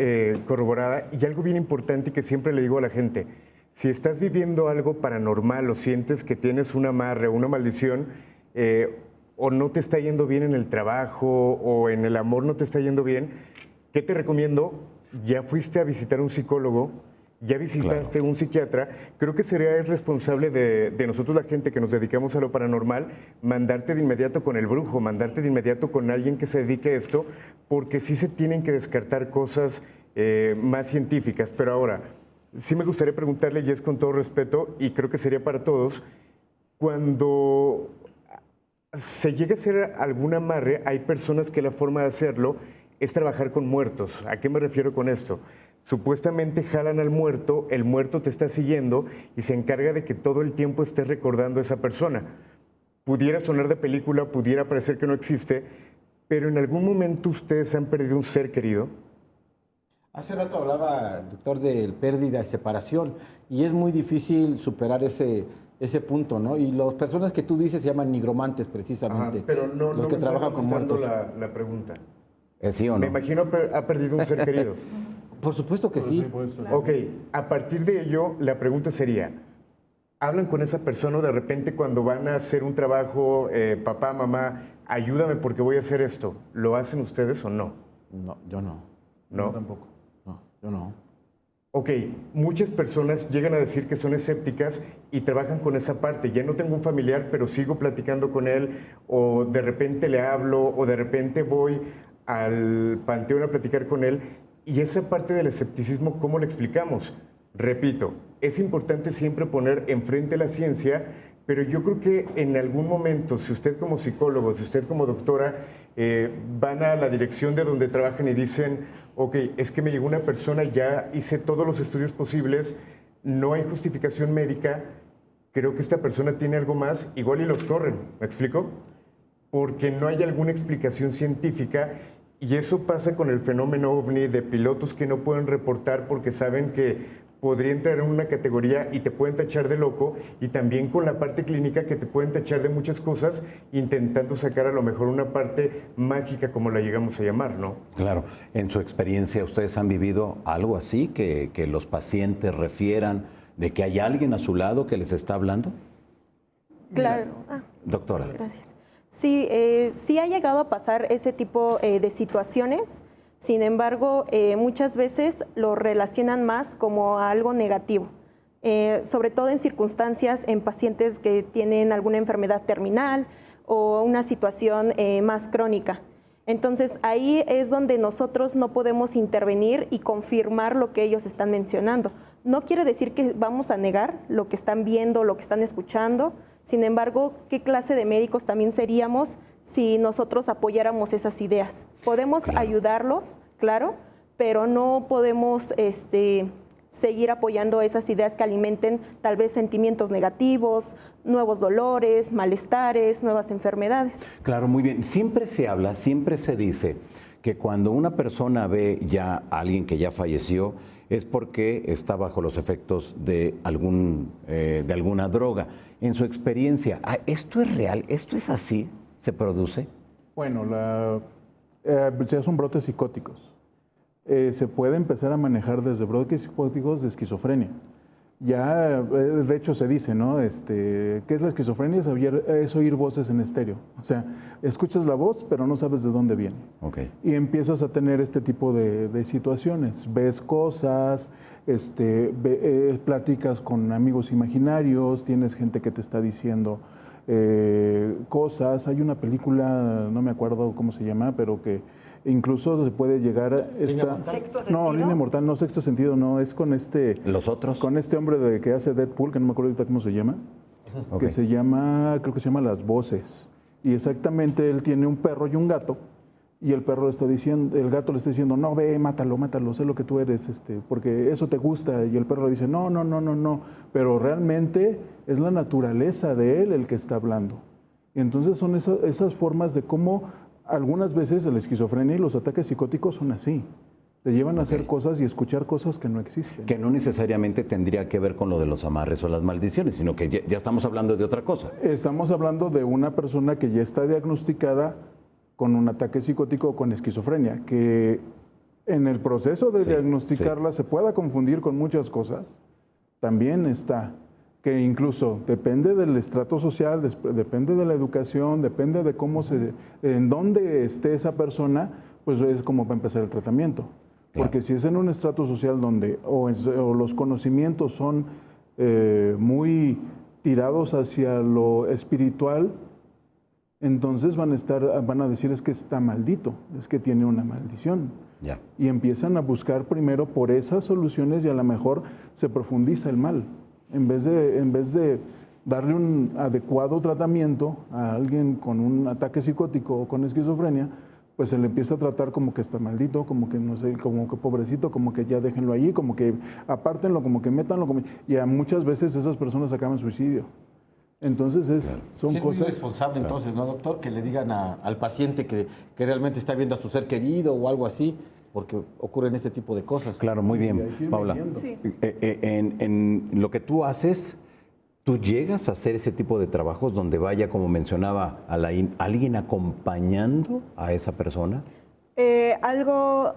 corroborada. Y algo bien importante que siempre le digo a la gente, si estás viviendo algo paranormal o sientes que tienes un amarre o una maldición, o no te está yendo bien en el trabajo o en el amor no te está yendo bien, ¿qué te recomiendo? Ya fuiste a visitar un psicólogo, ya visitaste un psiquiatra. Creo que sería irresponsable de nosotros, la gente que nos dedicamos a lo paranormal, mandarte de inmediato con el brujo, mandarte de inmediato con alguien que se dedique a esto, porque sí se tienen que descartar cosas más científicas. Pero ahora, sí me gustaría preguntarle, y es con todo respeto, y creo que sería para todos, cuando se llega a hacer algún amarre, hay personas que la forma de hacerlo es trabajar con muertos. ¿A qué me refiero con esto? Supuestamente jalan al muerto, el muerto te está siguiendo y se encarga de que todo el tiempo estés recordando a esa persona. Pudiera sonar de película, pudiera parecer que no existe, pero en algún momento ustedes han perdido un ser querido. Hace rato hablaba, doctor, de pérdida y separación, y es muy difícil superar ese punto, ¿no? Y las personas que tú dices se llaman nigromantes, precisamente. Ajá, pero no, los no que me trabajan está con contestando muertos. la pregunta. ¿Sí o no? Me imagino ha perdido un ser querido. Por supuesto que sí. Ok, a partir de ello, la pregunta sería, ¿hablan con esa persona o de repente cuando van a hacer un trabajo, papá, mamá, ayúdame porque voy a hacer esto? ¿Lo hacen ustedes o no? No, yo no. ¿No? Yo tampoco. No, yo no. Ok, muchas personas llegan a decir que son escépticas y trabajan con esa parte. Ya no tengo un familiar, pero sigo platicando con él, o de repente le hablo, o de repente voy al panteón a platicar con él. Y esa parte del escepticismo, ¿cómo le explicamos? Repito, es importante siempre poner enfrente la ciencia, pero yo creo que en algún momento, si usted como psicólogo, si usted como doctora, van a la dirección de donde trabajan y dicen, ok, es que me llegó una persona, ya hice todos los estudios posibles, no hay justificación médica, creo que esta persona tiene algo más, igual y los corren, ¿me explico? Porque no hay alguna explicación científica. Y eso pasa con el fenómeno OVNI de pilotos que no pueden reportar porque saben que podría entrar en una categoría y te pueden tachar de loco, y también con la parte clínica que te pueden tachar de muchas cosas intentando sacar a lo mejor una parte mágica como la llegamos a llamar, ¿no? Claro, en su experiencia, ¿ustedes han vivido algo así, que los pacientes refieran de que hay alguien a su lado que les está hablando? Claro. Doctora. Gracias. Sí, sí ha llegado a pasar ese tipo de situaciones, sin embargo, muchas veces lo relacionan más como a algo negativo, sobre todo en circunstancias en pacientes que tienen alguna enfermedad terminal o una situación más crónica. Entonces, ahí es donde nosotros no podemos intervenir y confirmar lo que ellos están mencionando. No quiere decir que vamos a negar lo que están viendo, lo que están escuchando. Sin embargo, ¿qué clase de médicos también seríamos si nosotros apoyáramos esas ideas? Podemos ayudarlos, claro, pero no podemos seguir apoyando esas ideas que alimenten tal vez sentimientos negativos, nuevos dolores, malestares, nuevas enfermedades. Claro, muy bien. Siempre se habla, siempre se dice que cuando una persona ve ya a alguien que ya falleció es porque está bajo los efectos de alguna droga. En su experiencia, ¿esto es real? ¿Esto es así? ¿Se produce? Bueno, ya son brotes psicóticos. Se puede empezar a manejar desde brotes psicóticos de esquizofrenia. Ya, de hecho, se dice, ¿no? ¿Qué es la esquizofrenia? Es oír voces en estéreo. O sea, escuchas la voz, pero no sabes de dónde viene. Okay. Y empiezas a tener este tipo de situaciones. Ves cosas, platicas con amigos imaginarios, tienes gente que te está diciendo cosas. Hay una película, no me acuerdo cómo se llama, pero que incluso se puede llegar a Línea Mortal, no, Sexto Sentido, no, es con ¿Los otros? Con este hombre que hace Deadpool, que no me acuerdo ahorita cómo se llama, Okay. que se llama, creo que se llama Las Voces. Y exactamente él tiene un perro y un gato, y el perro le está diciendo, el gato le está diciendo, no, ve, mátalo, sé lo que tú eres, porque eso te gusta. Y el perro le dice, no, pero realmente es la naturaleza de él el que está hablando. Y entonces son esas formas de cómo algunas veces la esquizofrenia y los ataques psicóticos son así. Te llevan a hacer cosas y escuchar cosas que no existen. Que no necesariamente tendría que ver con lo de los amarres o las maldiciones, sino que ya estamos hablando de otra cosa. Estamos hablando de una persona que ya está diagnosticada con un ataque psicótico o con esquizofrenia, que en el proceso de diagnosticarla se pueda confundir con muchas cosas. También está que incluso depende del estrato social, depende de la educación, depende de en dónde esté esa persona, pues es como va a empezar el tratamiento. Claro. Porque si es en un estrato social donde o los conocimientos son muy tirados hacia lo espiritual, entonces van a decir es que está maldito, es que tiene una maldición. Ya. Y empiezan a buscar primero por esas soluciones y a lo mejor se profundiza el mal. En vez de darle un adecuado tratamiento a alguien con un ataque psicótico o con esquizofrenia, pues se le empieza a tratar como que está maldito, como que no sé, como que pobrecito, como que ya déjenlo allí, como que apártenlo, como que métanlo, y a muchas veces esas personas acaban suicidio. Entonces son cosas... Es muy responsable entonces, ¿no, doctor? Que le digan al paciente que realmente está viendo a su ser querido o algo así. porque ocurren este tipo de cosas. Claro, muy Y hay bien, que ir Paula. midiendo. Sí. En lo que tú haces, ¿tú llegas a hacer ese tipo de trabajos donde vaya, como mencionaba Alain, alguien acompañando a esa persona? Algo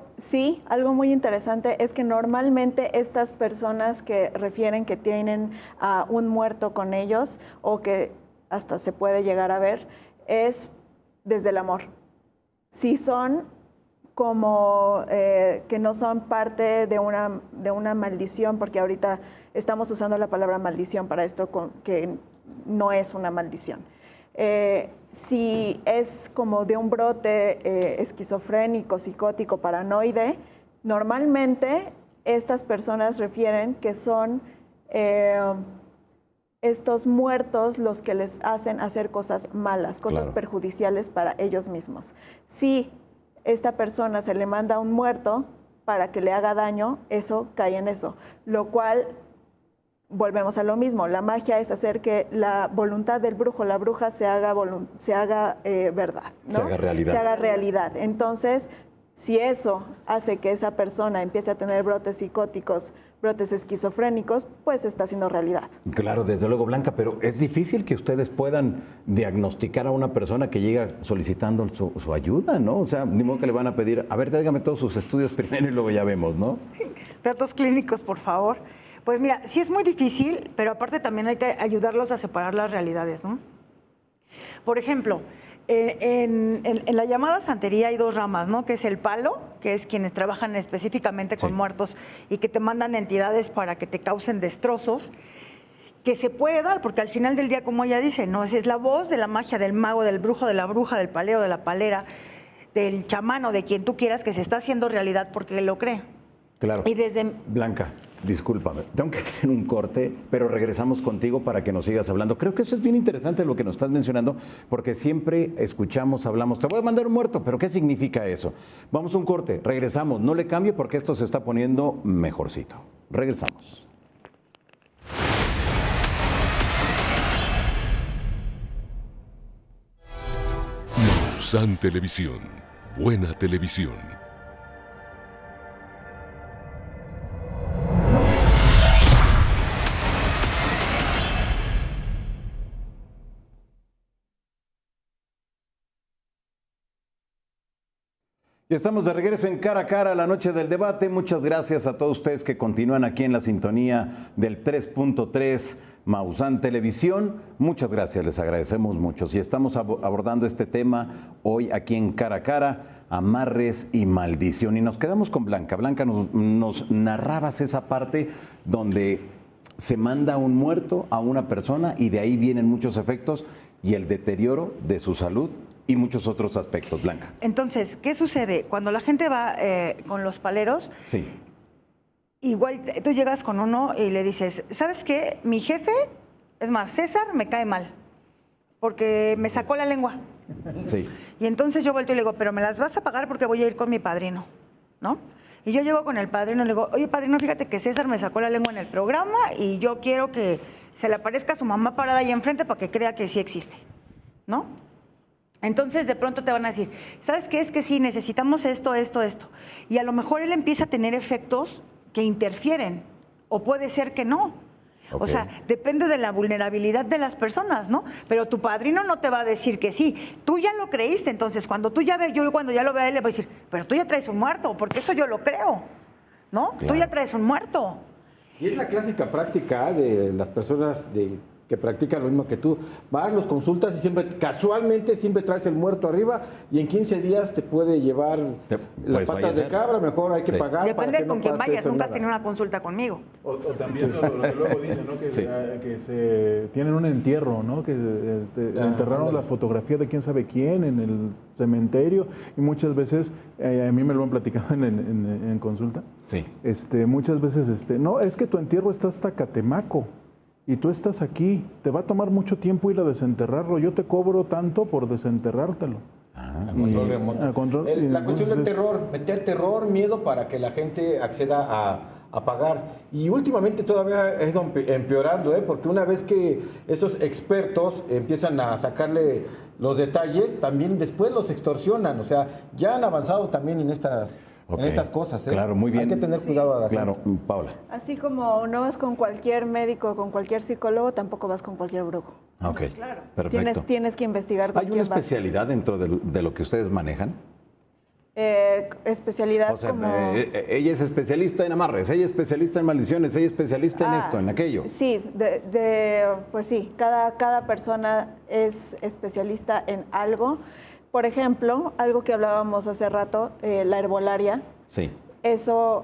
muy interesante es que normalmente estas personas que refieren que tienen a un muerto con ellos o que hasta se puede llegar a ver, es desde el amor. Si son como que no son parte de una maldición, porque ahorita estamos usando la palabra maldición para esto, que no es una maldición. Si es como de un brote esquizofrénico, psicótico, paranoide, normalmente estas personas refieren que son estos muertos los que les hacen hacer cosas malas, cosas perjudiciales para ellos mismos. Si esta persona se le manda a un muerto para que le haga daño, eso cae en eso, lo cual volvemos a lo mismo. La magia es hacer que la voluntad del brujo, la bruja, se haga verdad, ¿no? Se haga realidad. Se haga realidad. Entonces, si eso hace que esa persona empiece a tener brotes psicóticos, brotes esquizofrénicos, pues está haciendo realidad. Claro, desde luego, Blanca, pero es difícil que ustedes puedan diagnosticar a una persona que llega solicitando su ayuda, ¿no? O sea, ni modo que le van a pedir, a ver, tráigame todos sus estudios primero y luego ya vemos, ¿no? Datos clínicos, por favor. Pues mira, sí es muy difícil, pero aparte también hay que ayudarlos a separar las realidades, ¿no? Por ejemplo, en la llamada santería hay dos ramas, ¿no? Que es el palo, que es quienes trabajan específicamente con muertos y que te mandan entidades para que te causen destrozos, que se puede dar, porque al final del día, como ella dice, ¿no? Es la voz de la magia, del mago, del brujo, de la bruja, del palero, de la palera, del chamán o de quien tú quieras, que se está haciendo realidad porque él lo cree. Claro. Y desde... Blanca, discúlpame, tengo que hacer un corte, pero regresamos contigo para que nos sigas hablando. Creo que eso es bien interesante lo que nos estás mencionando, porque siempre escuchamos, hablamos, te voy a mandar un muerto, pero ¿qué significa eso? Vamos a un corte, regresamos, no le cambie porque esto se está poniendo mejorcito. Regresamos. Maussan Televisión, buena televisión. Y estamos de regreso en Cara a Cara, la noche del debate. Muchas gracias a todos ustedes que continúan aquí en la sintonía del 3.3 Maussan Televisión. Muchas gracias, les agradecemos mucho. Y estamos abordando este tema hoy aquí en Cara a Cara, amarres y maldición. Y nos quedamos con Blanca. Blanca, nos narrabas esa parte donde se manda un muerto a una persona y de ahí vienen muchos efectos y el deterioro de su salud y muchos otros aspectos, Blanca. Entonces, ¿qué sucede? Cuando la gente va con los paleros, sí, igual tú llegas con uno y le dices, ¿sabes qué? Mi jefe, es más, César, me cae mal, porque me sacó la lengua. Sí. Y entonces yo vuelto y le digo, pero me las vas a pagar porque voy a ir con mi padrino, ¿no? Y yo llego con el padrino y le digo, oye, padrino, fíjate que César me sacó la lengua en el programa y yo quiero que se le aparezca a su mamá parada ahí enfrente para que crea que sí existe, ¿no? Entonces de pronto te van a decir, ¿sabes qué? Es que sí, necesitamos esto. Y a lo mejor él empieza a tener efectos que interfieren, o puede ser que no. Okay. O sea, depende de la vulnerabilidad de las personas, ¿no? Pero tu padrino no te va a decir que sí. Tú ya lo creíste, entonces cuando tú ya ves, yo cuando ya lo vea, él le voy a decir, pero tú ya traes un muerto, porque eso yo lo creo, ¿no? Claro. Tú ya traes un muerto. Y es la clásica práctica de las personas que practican lo mismo que tú. Vas, los consultas y siempre, casualmente, siempre traes el muerto arriba y en 15 días te puede llevar las patas de cabra, mejor hay que pagar. Depende para que con no quién vayas, nunca has nada. tenido una consulta conmigo. O también lo que luego dicen, ¿no? Que se tienen un entierro, ¿no? Que enterraron la fotografía de quién sabe quién en el cementerio y muchas veces, a mí me lo han platicado en consulta, sí. Muchas veces, no, es que tu entierro está hasta Catemaco. Y tú estás aquí, te va a tomar mucho tiempo ir a desenterrarlo. Yo te cobro tanto por desenterrártelo. Control remoto. La cuestión del terror, meter terror, miedo para que la gente acceda a pagar. Y últimamente todavía ha ido empeorando, porque una vez que estos expertos empiezan a sacarle los detalles, también después los extorsionan. O sea, ya han avanzado también en estas Ok. en estas cosas. Claro, muy bien. Hay que tener cuidado a la Claro, gente. Paula. Así como no vas con cualquier médico, con cualquier psicólogo, tampoco vas con cualquier brujo. Ok, perfecto. Tienes que investigar con ¿Hay una quién vas. especialidad dentro de lo que ustedes manejan? Especialidad O sea, como... ella es especialista en amarres, ella es especialista en maldiciones, ella es especialista en esto, en aquello. Sí, pues sí, cada persona es especialista en algo. Por ejemplo, algo que hablábamos hace rato, la herbolaria, Sí. eso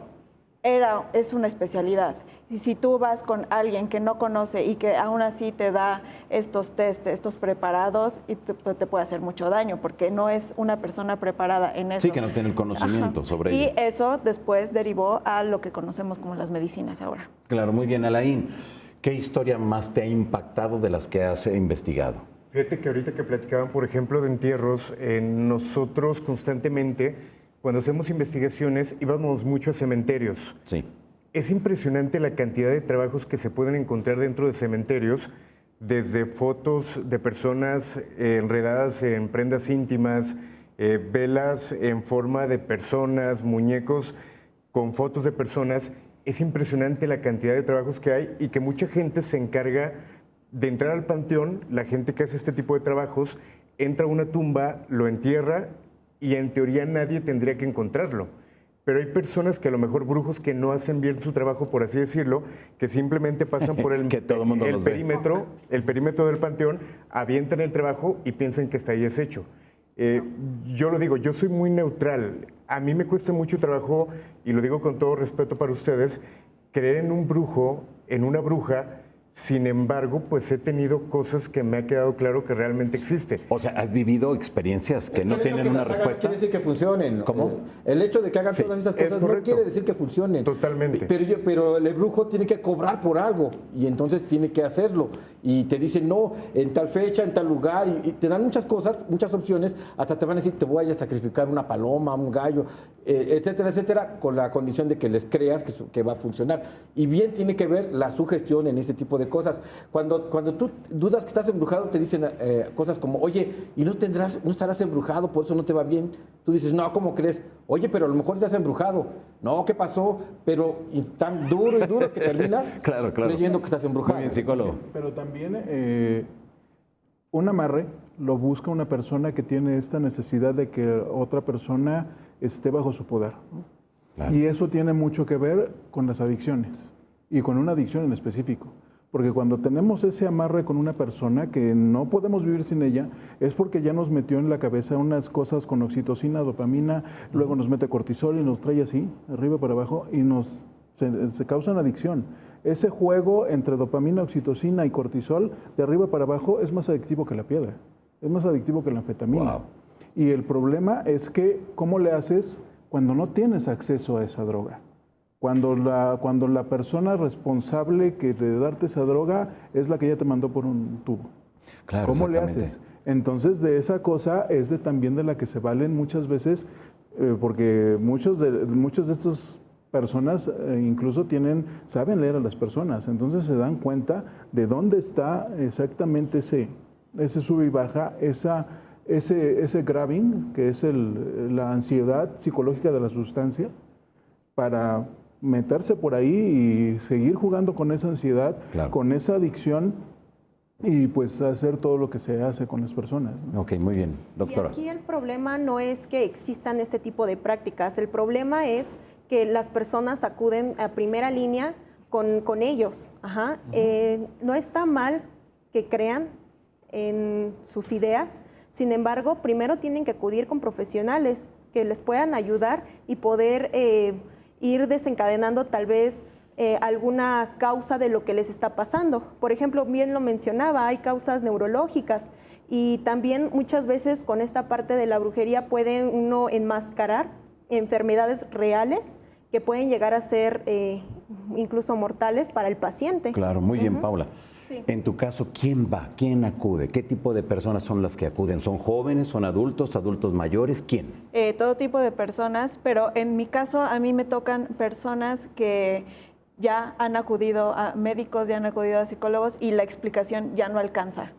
es una especialidad. Y si tú vas con alguien que no conoce y que aún así te da estos test, estos preparados, y te puede hacer mucho daño, porque no es una persona preparada en eso. Sí, que no tiene el conocimiento sobre y ello. eso después derivó a lo que conocemos como las medicinas ahora. Claro, muy bien, Alain. ¿Qué historia más te ha impactado de las que has investigado? Fíjate que ahorita que platicaban, por ejemplo, de entierros, nosotros constantemente, cuando hacemos investigaciones, íbamos mucho a cementerios. Sí. Es impresionante la cantidad de trabajos que se pueden encontrar dentro de cementerios, desde fotos de personas enredadas en prendas íntimas, velas en forma de personas, muñecos con fotos de personas. Es impresionante la cantidad de trabajos que hay y que mucha gente se encarga de entrar al panteón. La gente que hace este tipo de trabajos entra a una tumba, lo entierra y en teoría nadie tendría que encontrarlo. Pero hay personas que a lo mejor brujos que no hacen bien su trabajo, por así decirlo, que simplemente pasan por el, Que todo el mundo los ve. el perímetro del panteón, avientan el trabajo y piensan que está ahí deshecho. Yo lo digo, yo soy muy neutral. A mí me cuesta mucho trabajo, y lo digo con todo respeto para ustedes, creer en un brujo, en una bruja. Sin embargo, pues he tenido cosas que me ha quedado claro que realmente existe. O sea, ¿has vivido experiencias que no tienen una respuesta? Quiere decir que funcionen. ¿Cómo? El hecho de que hagan Sí, todas estas es cosas no correcto. quiere decir que funcionen. Totalmente. Pero el brujo tiene que cobrar por algo y entonces tiene que hacerlo. Y te dicen, no, en tal fecha, en tal lugar, y te dan muchas cosas, muchas opciones, hasta te van a decir, te voy a sacrificar una paloma, un gallo, etcétera, etcétera, con la condición de que les creas que va a funcionar. Y bien tiene que ver la sugestión en ese tipo de cosas. Cuando tú dudas que estás embrujado, te dicen cosas como, oye, ¿y no estarás embrujado, por eso no te va bien? Tú dices, no, ¿cómo crees? Oye, pero a lo mejor estás embrujado. No, ¿qué pasó? Pero y tan duro y duro que terminas Claro. creyendo que estás embrujado. Muy bien, psicólogo. Pero también un amarre lo busca una persona que tiene esta necesidad de que otra persona esté bajo su poder, ¿no? Claro. Y eso tiene mucho que ver con las adicciones y con una adicción en específico. Porque cuando tenemos ese amarre con una persona que no podemos vivir sin ella, es porque ya nos metió en la cabeza unas cosas con oxitocina, dopamina, luego nos mete cortisol y nos trae así, arriba para abajo, y se causa una adicción. Ese juego entre dopamina, oxitocina y cortisol, de arriba para abajo, es más adictivo que la piedra, es más adictivo que la anfetamina. Wow. Y el problema es que, ¿cómo le haces cuando no tienes acceso a esa droga? Cuando la persona responsable de darte esa droga es la que ya te mandó por un tubo. Claro, ¿Cómo le exactamente. haces? Entonces, de esa cosa es también de la que se valen muchas veces, porque muchos de estos personas incluso saben leer a las personas, entonces se dan cuenta de dónde está exactamente ese sube y baja, ese grabbing, que es la ansiedad psicológica de la sustancia, para meterse por ahí y seguir jugando con esa ansiedad, Claro. con esa adicción y pues hacer todo lo que se hace con las personas, ¿no? Ok, muy bien, doctora. Y aquí el problema no es que existan este tipo de prácticas, el problema es que las personas acuden a primera línea con ellos. Ajá. No está mal que crean en sus ideas, sin embargo, primero tienen que acudir con profesionales que les puedan ayudar y poder ir desencadenando tal vez alguna causa de lo que les está pasando. Por ejemplo, bien lo mencionaba, hay causas neurológicas y también muchas veces con esta parte de la brujería puede uno enmascarar enfermedades reales que pueden llegar a ser incluso mortales para el paciente. Claro, muy bien, Paula. Sí. En tu caso, ¿quién va? ¿Quién acude? ¿Qué tipo de personas son las que acuden? ¿Son jóvenes? ¿Son adultos? ¿Adultos mayores? ¿Quién? Todo tipo de personas, pero en mi caso a mí me tocan personas que ya han acudido a médicos, ya han acudido a psicólogos y la explicación ya no alcanza.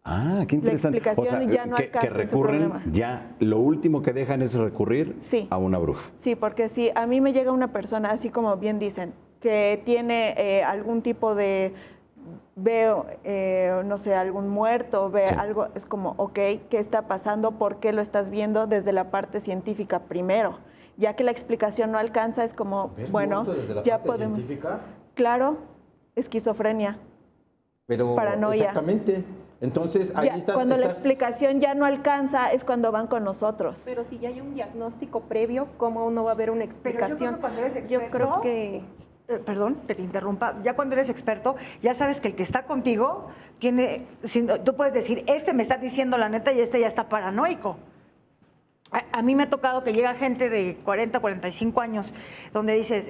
Ah, qué interesante. La explicación ya no que alcanza su recurren, problema. ya lo último que dejan es recurrir Sí. a una bruja. Sí, porque si a mí me llega una persona, así como bien dicen, que tiene algún tipo de, veo, no sé, algún muerto, ve Sí. algo, es como, ok, ¿qué está pasando? ¿Por qué lo estás viendo desde la parte científica primero? Ya que la explicación no alcanza, es como, bueno, ya podemos... científica, Claro, esquizofrenia. pero Paranoia. exactamente. Entonces, ahí Ya, cuando la explicación ya no alcanza, es cuando van con nosotros. Pero si ya hay un diagnóstico previo, ¿cómo no va a haber una explicación? cuando eres Yo experto, creo que... Perdón, que te interrumpa, ya cuando eres experto, ya sabes que el que está contigo tiene, tú puedes decir, este me está diciendo la neta y este ya está paranoico. A mí me ha tocado que llega gente de 40, 45 años, donde dices,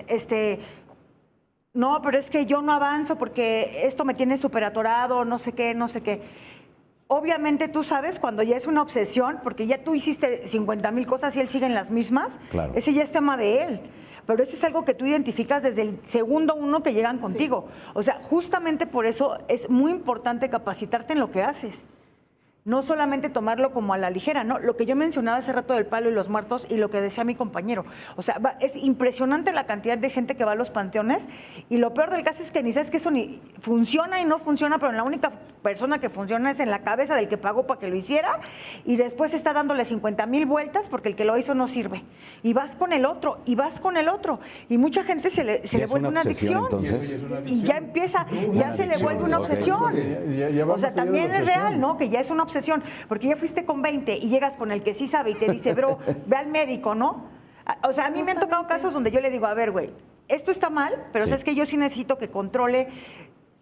no, pero es que yo no avanzo porque esto me tiene súper atorado, no sé qué, no sé qué. Obviamente tú sabes cuando ya es una obsesión, porque ya tú hiciste 50,000 cosas y él sigue en las mismas, Claro. ese ya es tema de él. Pero eso es algo que tú identificas desde el segundo uno que llegan contigo. O sea, justamente por eso es muy importante capacitarte en lo que haces. No solamente tomarlo como a la ligera, ¿no? Lo que yo mencionaba hace rato del palo y los muertos y lo que decía mi compañero. O sea, es impresionante la cantidad de gente que va a los panteones y lo peor del caso es que ni sabes que eso ni funciona y no funciona, pero la única persona que funciona es en la cabeza del que pagó para que lo hiciera y después está dándole 50,000 vueltas porque el que lo hizo no sirve. Y vas con el otro, y vas con el otro. Y mucha gente se le ¿Ya es vuelve una obsesión, adicción. entonces? Y ya empieza, ya se le vuelve una ok. obsesión. Ya va O sea, más allá de también la es obsesión. real, ¿no? Que ya es una obsesión, porque ya fuiste con 20 y llegas con el que sí sabe y te dice, bro, ve al médico, ¿no? O sea, a mí me han tocado casos donde yo le digo, a ver, güey, esto está mal, pero Sí. sabes que yo sí necesito que controle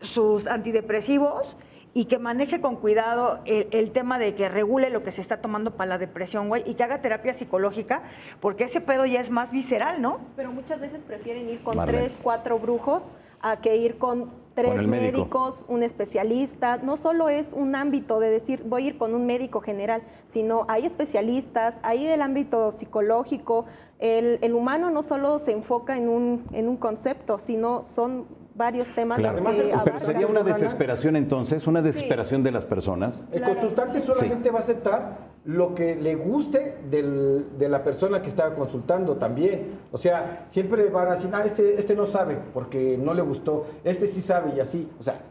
sus antidepresivos y que maneje con cuidado el tema de que regule lo que se está tomando para la depresión, güey, y que haga terapia psicológica, porque ese pedo ya es más visceral, ¿no? Pero muchas veces prefieren ir con Marlene. 3, 4 brujos a que ir con 3 el médico. médicos, un especialista. No solo es un ámbito de decir voy a ir con un médico general, sino hay especialistas, hay el ámbito psicológico. El humano no solo se enfoca en un concepto, sino son varios temas Claro. los que Pero abarcan. sería una desesperación entonces, una desesperación de las personas. El consultante solamente va a aceptar lo que le guste de la persona que está consultando también. O sea, siempre van a decir, este no sabe porque no le gustó, este sí sabe y así. O sea,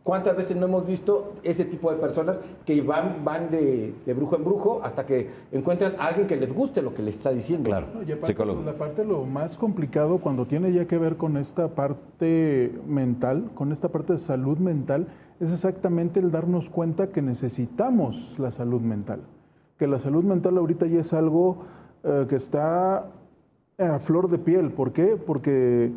¿cuántas veces no hemos visto ese tipo de personas que van de brujo en brujo hasta que encuentran a alguien que les guste lo que les está diciendo? Claro. No, y aparte, Psicólogo. la parte lo más complicado cuando tiene ya que ver con esta parte mental, con esta parte de salud mental, es exactamente el darnos cuenta que necesitamos la salud mental. Que la salud mental ahorita ya es algo que está a flor de piel. ¿Por qué? Porque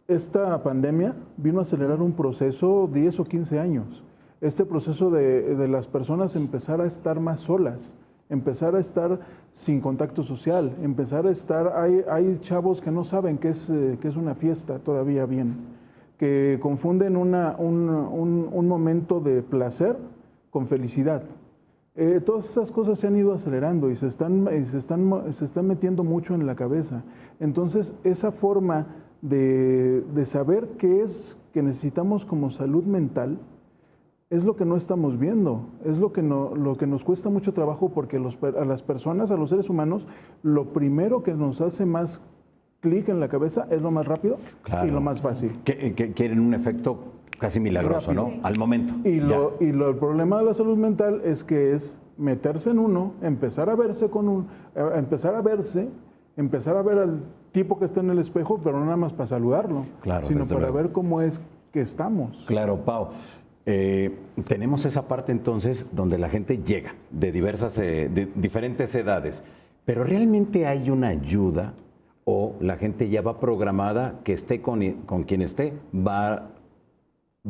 esta pandemia vino a acelerar un proceso 10 o 15 años. Este proceso de las personas empezar a estar más solas, empezar a estar sin contacto social, empezar a estar... Hay chavos que no saben qué es una fiesta todavía bien, que confunden un momento de placer con felicidad. Todas esas cosas se han ido acelerando y se están metiendo mucho en la cabeza. Entonces, esa forma de saber qué es que necesitamos como salud mental es lo que no estamos viendo, es lo que nos cuesta mucho trabajo porque a las personas, a los seres humanos, lo primero que nos hace más clic en la cabeza es lo más rápido Claro. y lo más fácil. Que quieren un efecto casi milagroso, Rápido. ¿no? Al momento. El problema de la salud mental es que es meterse en uno, empezar a verse empezar a ver al tipo que está en el espejo, pero no nada más para saludarlo, Claro, sino desde para luego. ver cómo es que estamos. Claro, Pau. Tenemos esa parte entonces donde la gente llega de diferentes edades, pero realmente hay una ayuda o la gente ya va programada que esté con quien esté, va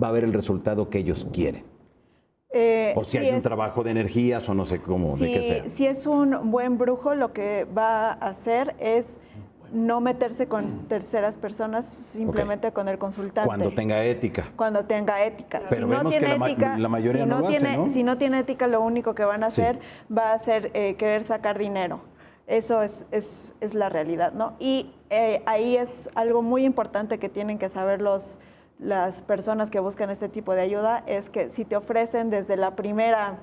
a ver el resultado que ellos quieren. O si hay un trabajo de energías o no sé cómo, de qué sea. Si es un buen brujo, lo que va a hacer es no meterse con terceras personas, simplemente con el consultante. Cuando tenga ética. Cuando tenga ética. Pero vemos que la mayoría no lo hace, ¿no? Si no tiene ética, lo único que van a hacer va a ser querer sacar dinero. Eso es la realidad, ¿no? Y ahí es algo muy importante que tienen que saber los las personas que buscan este tipo de ayuda es que si te ofrecen desde la primera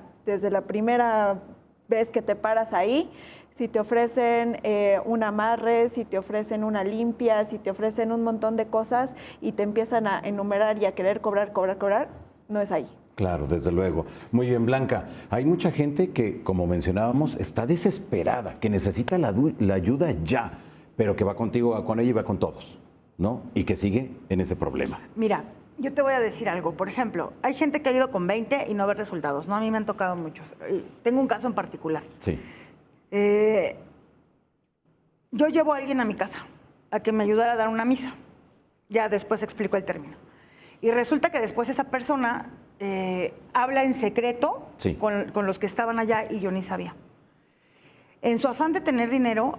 vez que te paras ahí, si te ofrecen un amarre, si te ofrecen una limpia, si te ofrecen un montón de cosas y te empiezan a enumerar y a querer cobrar, no es ahí. Claro, desde luego. Muy bien, Blanca. Hay mucha gente que, como mencionábamos, está desesperada, que necesita la ayuda ya, pero que va contigo, va con ella y va con todos, ¿no? Y que sigue en ese problema. Mira, yo te voy a decir algo. Por ejemplo, hay gente que ha ido con 20 y no ve resultados, ¿no? A mí me han tocado muchos. Tengo un caso en particular. Sí. Yo llevo a alguien a mi casa a que me ayudara a dar una misa. Ya después explico el término. Y resulta que después esa persona habla en secreto Sí. con los que estaban allá y yo ni sabía. En su afán de tener dinero,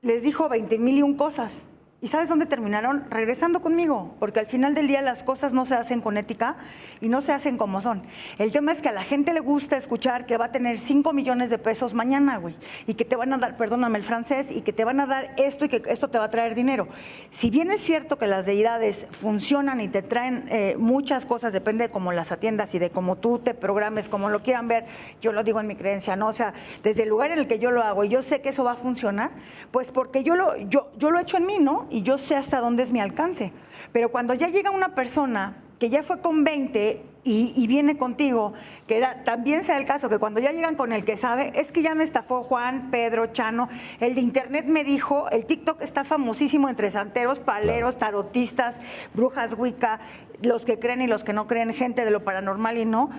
les dijo 20,001 cosas. ¿Y sabes dónde terminaron? Regresando conmigo, porque al final del día las cosas no se hacen con ética y no se hacen como son. El tema es que a la gente le gusta escuchar que va a tener 5 millones de pesos mañana, güey, y que te van a dar, perdóname el francés, y que te van a dar esto y que esto te va a traer dinero. Si bien es cierto que las deidades funcionan y te traen muchas cosas, depende de cómo las atiendas y de cómo tú te programes, como lo quieran ver, yo lo digo en mi creencia, ¿no? O sea, desde el lugar en el que yo lo hago y yo sé que eso va a funcionar, pues porque yo lo he hecho en mí, ¿no? Y yo sé hasta dónde es mi alcance. Pero cuando ya llega una persona que ya fue con 20 y viene contigo, que también sea el caso que cuando ya llegan con el que sabe, es que ya me estafó Juan, Pedro, Chano, el de internet me dijo, el TikTok está famosísimo entre santeros, paleros, tarotistas, brujas wicca, los que creen y los que no creen, gente de lo paranormal y no.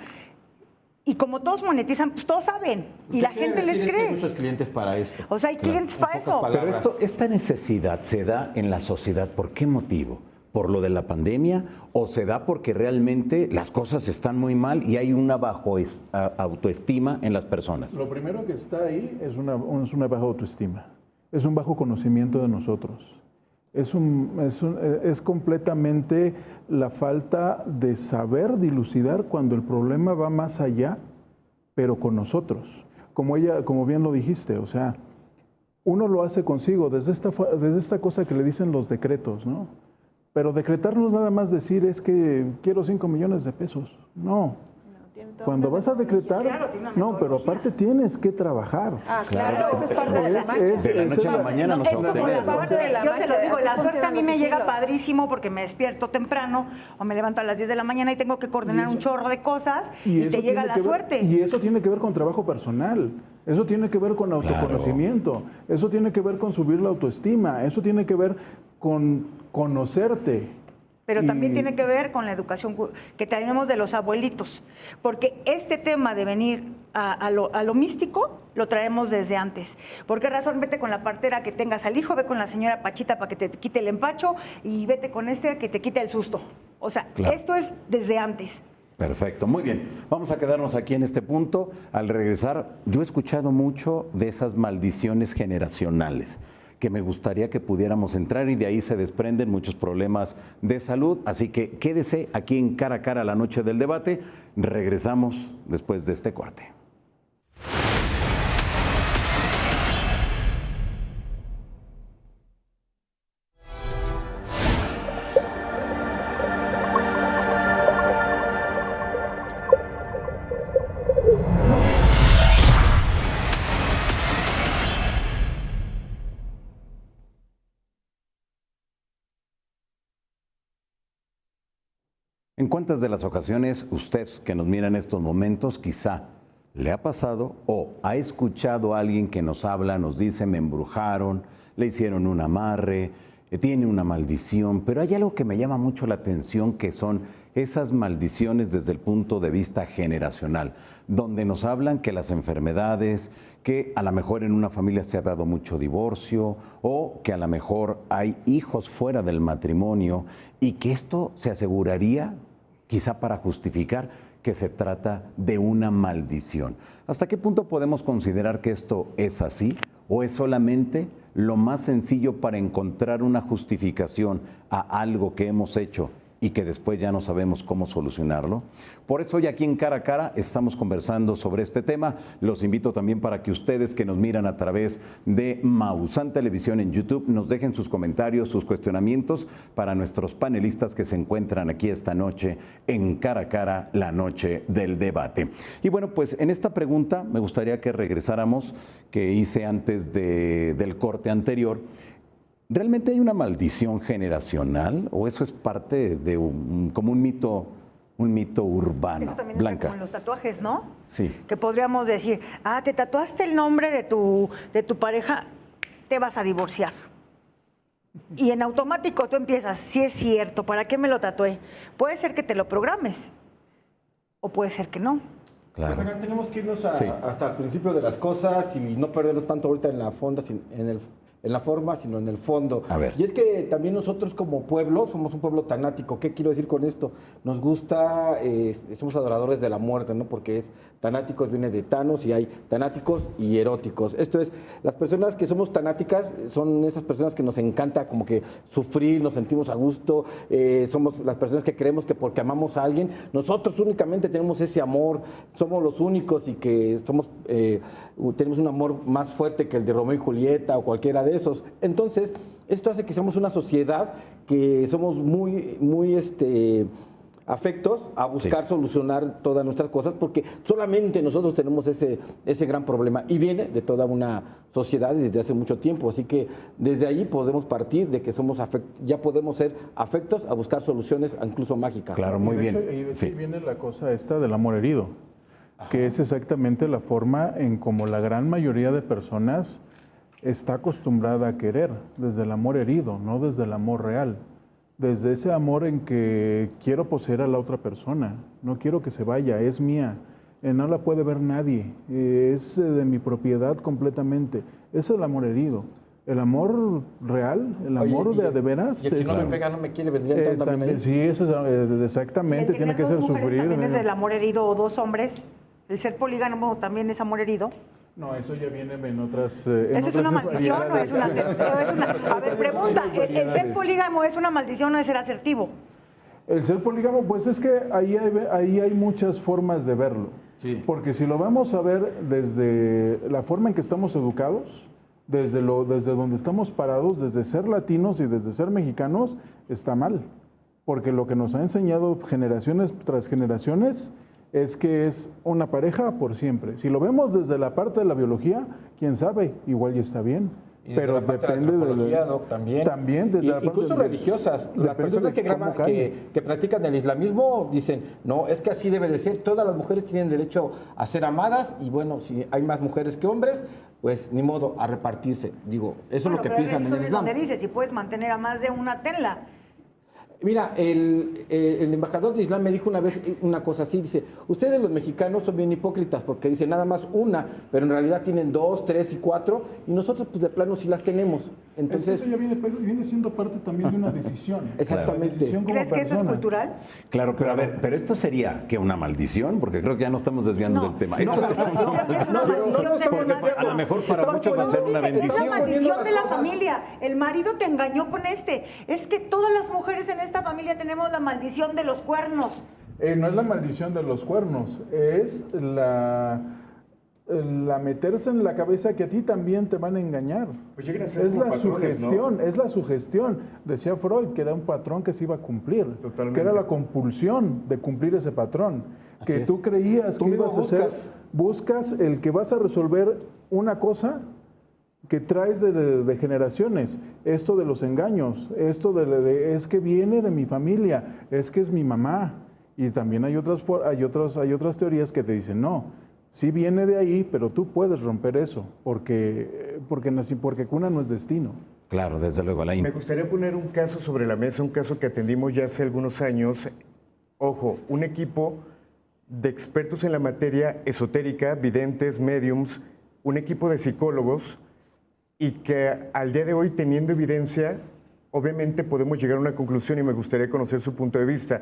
Y como todos monetizan, pues todos saben. Y la gente les cree. Hay muchos clientes para esto. O sea, hay clientes para eso. Pero esta necesidad se da en la sociedad, ¿por qué motivo? ¿Por lo de la pandemia o se da porque realmente las cosas están muy mal y hay una bajo autoestima en las personas? Lo primero que está ahí es una baja autoestima, es un bajo conocimiento de nosotros. Es completamente la falta de saber dilucidar cuando el problema va más allá, pero con nosotros. Como bien lo dijiste, o sea, uno lo hace consigo, desde esta cosa que le dicen los decretos, ¿no? Pero decretar no es nada más decir es que quiero 5 millones de pesos. No. Cuando vas a decretar, Claro, no, pero aparte tienes que trabajar. Claro, eso es parte de la magia. De la noche a la mañana no se va a obtener, ¿no? parte de la Yo se lo magia, digo, así la suerte a funcionan mí los me llega siglos. padrísimo porque me despierto temprano o me levanto a las 10 de la mañana y tengo que coordinar un chorro de cosas y eso te llega tiene la que ver- suerte. Y eso tiene que ver con trabajo personal, eso tiene que ver con autoconocimiento, eso tiene que ver con subir la autoestima, eso tiene que ver con conocerte. Pero también Y- tiene que ver con la educación que tenemos de los abuelitos, porque este tema de venir a lo místico lo traemos desde antes. ¿Por qué razón? Vete con la partera que tengas al hijo, ve con la señora Pachita para que te quite el empacho y vete con este que te quite el susto. O sea, Claro. esto es desde antes. Perfecto, muy bien. Vamos a quedarnos aquí en este punto. Al regresar, yo he escuchado mucho de esas maldiciones generacionales que me gustaría que pudiéramos entrar y de ahí se desprenden muchos problemas de salud. Así que quédese aquí en Cara a Cara, la noche del debate. Regresamos después de este corte. ¿En cuántas de las ocasiones usted que nos mira en estos momentos quizá le ha pasado o ha escuchado a alguien que nos habla, nos dice me embrujaron, le hicieron un amarre, tiene una maldición? Pero hay algo que me llama mucho la atención, que son esas maldiciones desde el punto de vista generacional, donde nos hablan que las enfermedades, que a lo mejor en una familia se ha dado mucho divorcio o que a lo mejor hay hijos fuera del matrimonio y que esto se aseguraría quizá para justificar que se trata de una maldición. ¿Hasta qué punto podemos considerar que esto es así o es solamente lo más sencillo para encontrar una justificación a algo que hemos hecho y que después ya no sabemos cómo solucionarlo. Por eso hoy aquí en Cara a Cara estamos conversando sobre este tema. Los invito también para que ustedes que nos miran a través de Maussan Televisión en YouTube nos dejen sus comentarios, sus cuestionamientos para nuestros panelistas que se encuentran aquí esta noche en Cara a Cara, la noche del debate. Y bueno, pues en esta pregunta me gustaría que regresáramos, que hice antes del corte anterior. ¿Realmente hay una maldición generacional o eso es parte de como un mito urbano? Eso también Blanca. está como en los tatuajes, ¿no? Sí. Que podríamos decir, te tatuaste el nombre de tu pareja, te vas a divorciar. Y en automático tú empiezas, sí es cierto, ¿para qué me lo tatué? Puede ser que te lo programes o puede ser que no. Claro. Pero tenemos que irnos Sí. hasta el principio de las cosas y no perdernos tanto ahorita en la fonda, en la forma, sino en el fondo. A ver. Y es que también nosotros como pueblo somos un pueblo tanático. ¿Qué quiero decir con esto? Nos gusta, somos adoradores de la muerte, ¿no? Porque tanáticos viene de Thanos y hay tanáticos y eróticos. Esto es, las personas que somos tanáticas son esas personas que nos encanta como que sufrir, nos sentimos a gusto, somos las personas que creemos que porque amamos a alguien, nosotros únicamente tenemos ese amor, somos los únicos y que tenemos un amor más fuerte que el de Romeo y Julieta o cualquiera de esos. Entonces, esto hace que seamos una sociedad que somos muy afectos a buscar solucionar todas nuestras cosas porque solamente nosotros tenemos ese gran problema y viene de toda una sociedad desde hace mucho tiempo. Así que desde ahí podemos partir de que ya podemos ser afectos a buscar soluciones incluso mágicas. Claro, muy bien. Y de Sí. ahí viene la cosa esta del amor herido, que es exactamente la forma en como la gran mayoría de personas está acostumbrada a querer, desde el amor herido, no desde el amor real. Desde ese amor en que quiero poseer a la otra persona, no quiero que se vaya, es mía, no la puede ver nadie, es de mi propiedad completamente. Ese es el amor herido. El amor real, el amor de veras. Y si no me pega, no me quiere, vendría también. Sí, eso es exactamente, tiene que ser sufrir. También es del amor herido o dos hombres. El ser polígamo también es amor herido. No, eso ya viene en otras. ¿Eso es una maldición o es una A ver, pregunta, ¿el ser polígamo es una maldición o es ser asertivo? El ser polígamo, pues es que ahí hay muchas formas de verlo. Sí. Porque si lo vamos a ver desde la forma en que estamos educados, desde donde estamos parados, desde ser latinos y desde ser mexicanos, está mal. Porque lo que nos ha enseñado generaciones tras generaciones es que es una pareja por siempre. Si lo vemos desde la parte de la biología, quién sabe, igual ya está bien. Pero depende de la ¿no? También desde la parte incluso religiosas. Las personas que practican el islamismo dicen, no, es que así debe de ser. Todas las mujeres tienen derecho a ser amadas y bueno, si hay más mujeres que hombres, pues ni modo, a repartirse. Digo, eso es lo que piensan en el Islam. Donde dice, si puedes mantener a más de una, tenla. Mira, el embajador de Islam me dijo una vez una cosa así, dice, ustedes los mexicanos son bien hipócritas porque dicen nada más una, pero en realidad tienen 2, 3 y 4 y nosotros pues de plano sí las tenemos. Entonces, eso ya viene siendo parte también de una decisión. Exactamente. Decisión como ¿Crees que eso es cultural? Claro, pero a ver, ¿pero esto sería que una maldición? Porque creo que ya no estamos desviando del tema. Esto a lo mejor para muchos va a ser una bendición. Es la maldición de la familia. El marido te engañó con este. Es que todas las mujeres en esta familia tenemos la maldición de los cuernos. No es la maldición de los cuernos, es la meterse en la cabeza que a ti también te van a engañar. Pues llegan a ser Es como la patrones, sugestión, ¿no? es la sugestión. Decía Freud que era un patrón que se iba a cumplir, Totalmente. que era la compulsión de cumplir ese patrón. Así Que es. tú creías Tú que mismo ibas a hacer, buscas el que vas a resolver una cosa que traes de generaciones, esto de los engaños, esto es que viene de mi familia, es que es mi mamá. Y también hay otras teorías que te dicen, no, sí viene de ahí, pero tú puedes romper eso, porque cuna no es destino. Claro, desde luego. Me gustaría poner un caso sobre la mesa, un caso que atendimos ya hace algunos años. Ojo, un equipo de expertos en la materia esotérica, videntes, mediums, un equipo de psicólogos, y que al día de hoy, teniendo evidencia, obviamente podemos llegar a una conclusión y me gustaría conocer su punto de vista.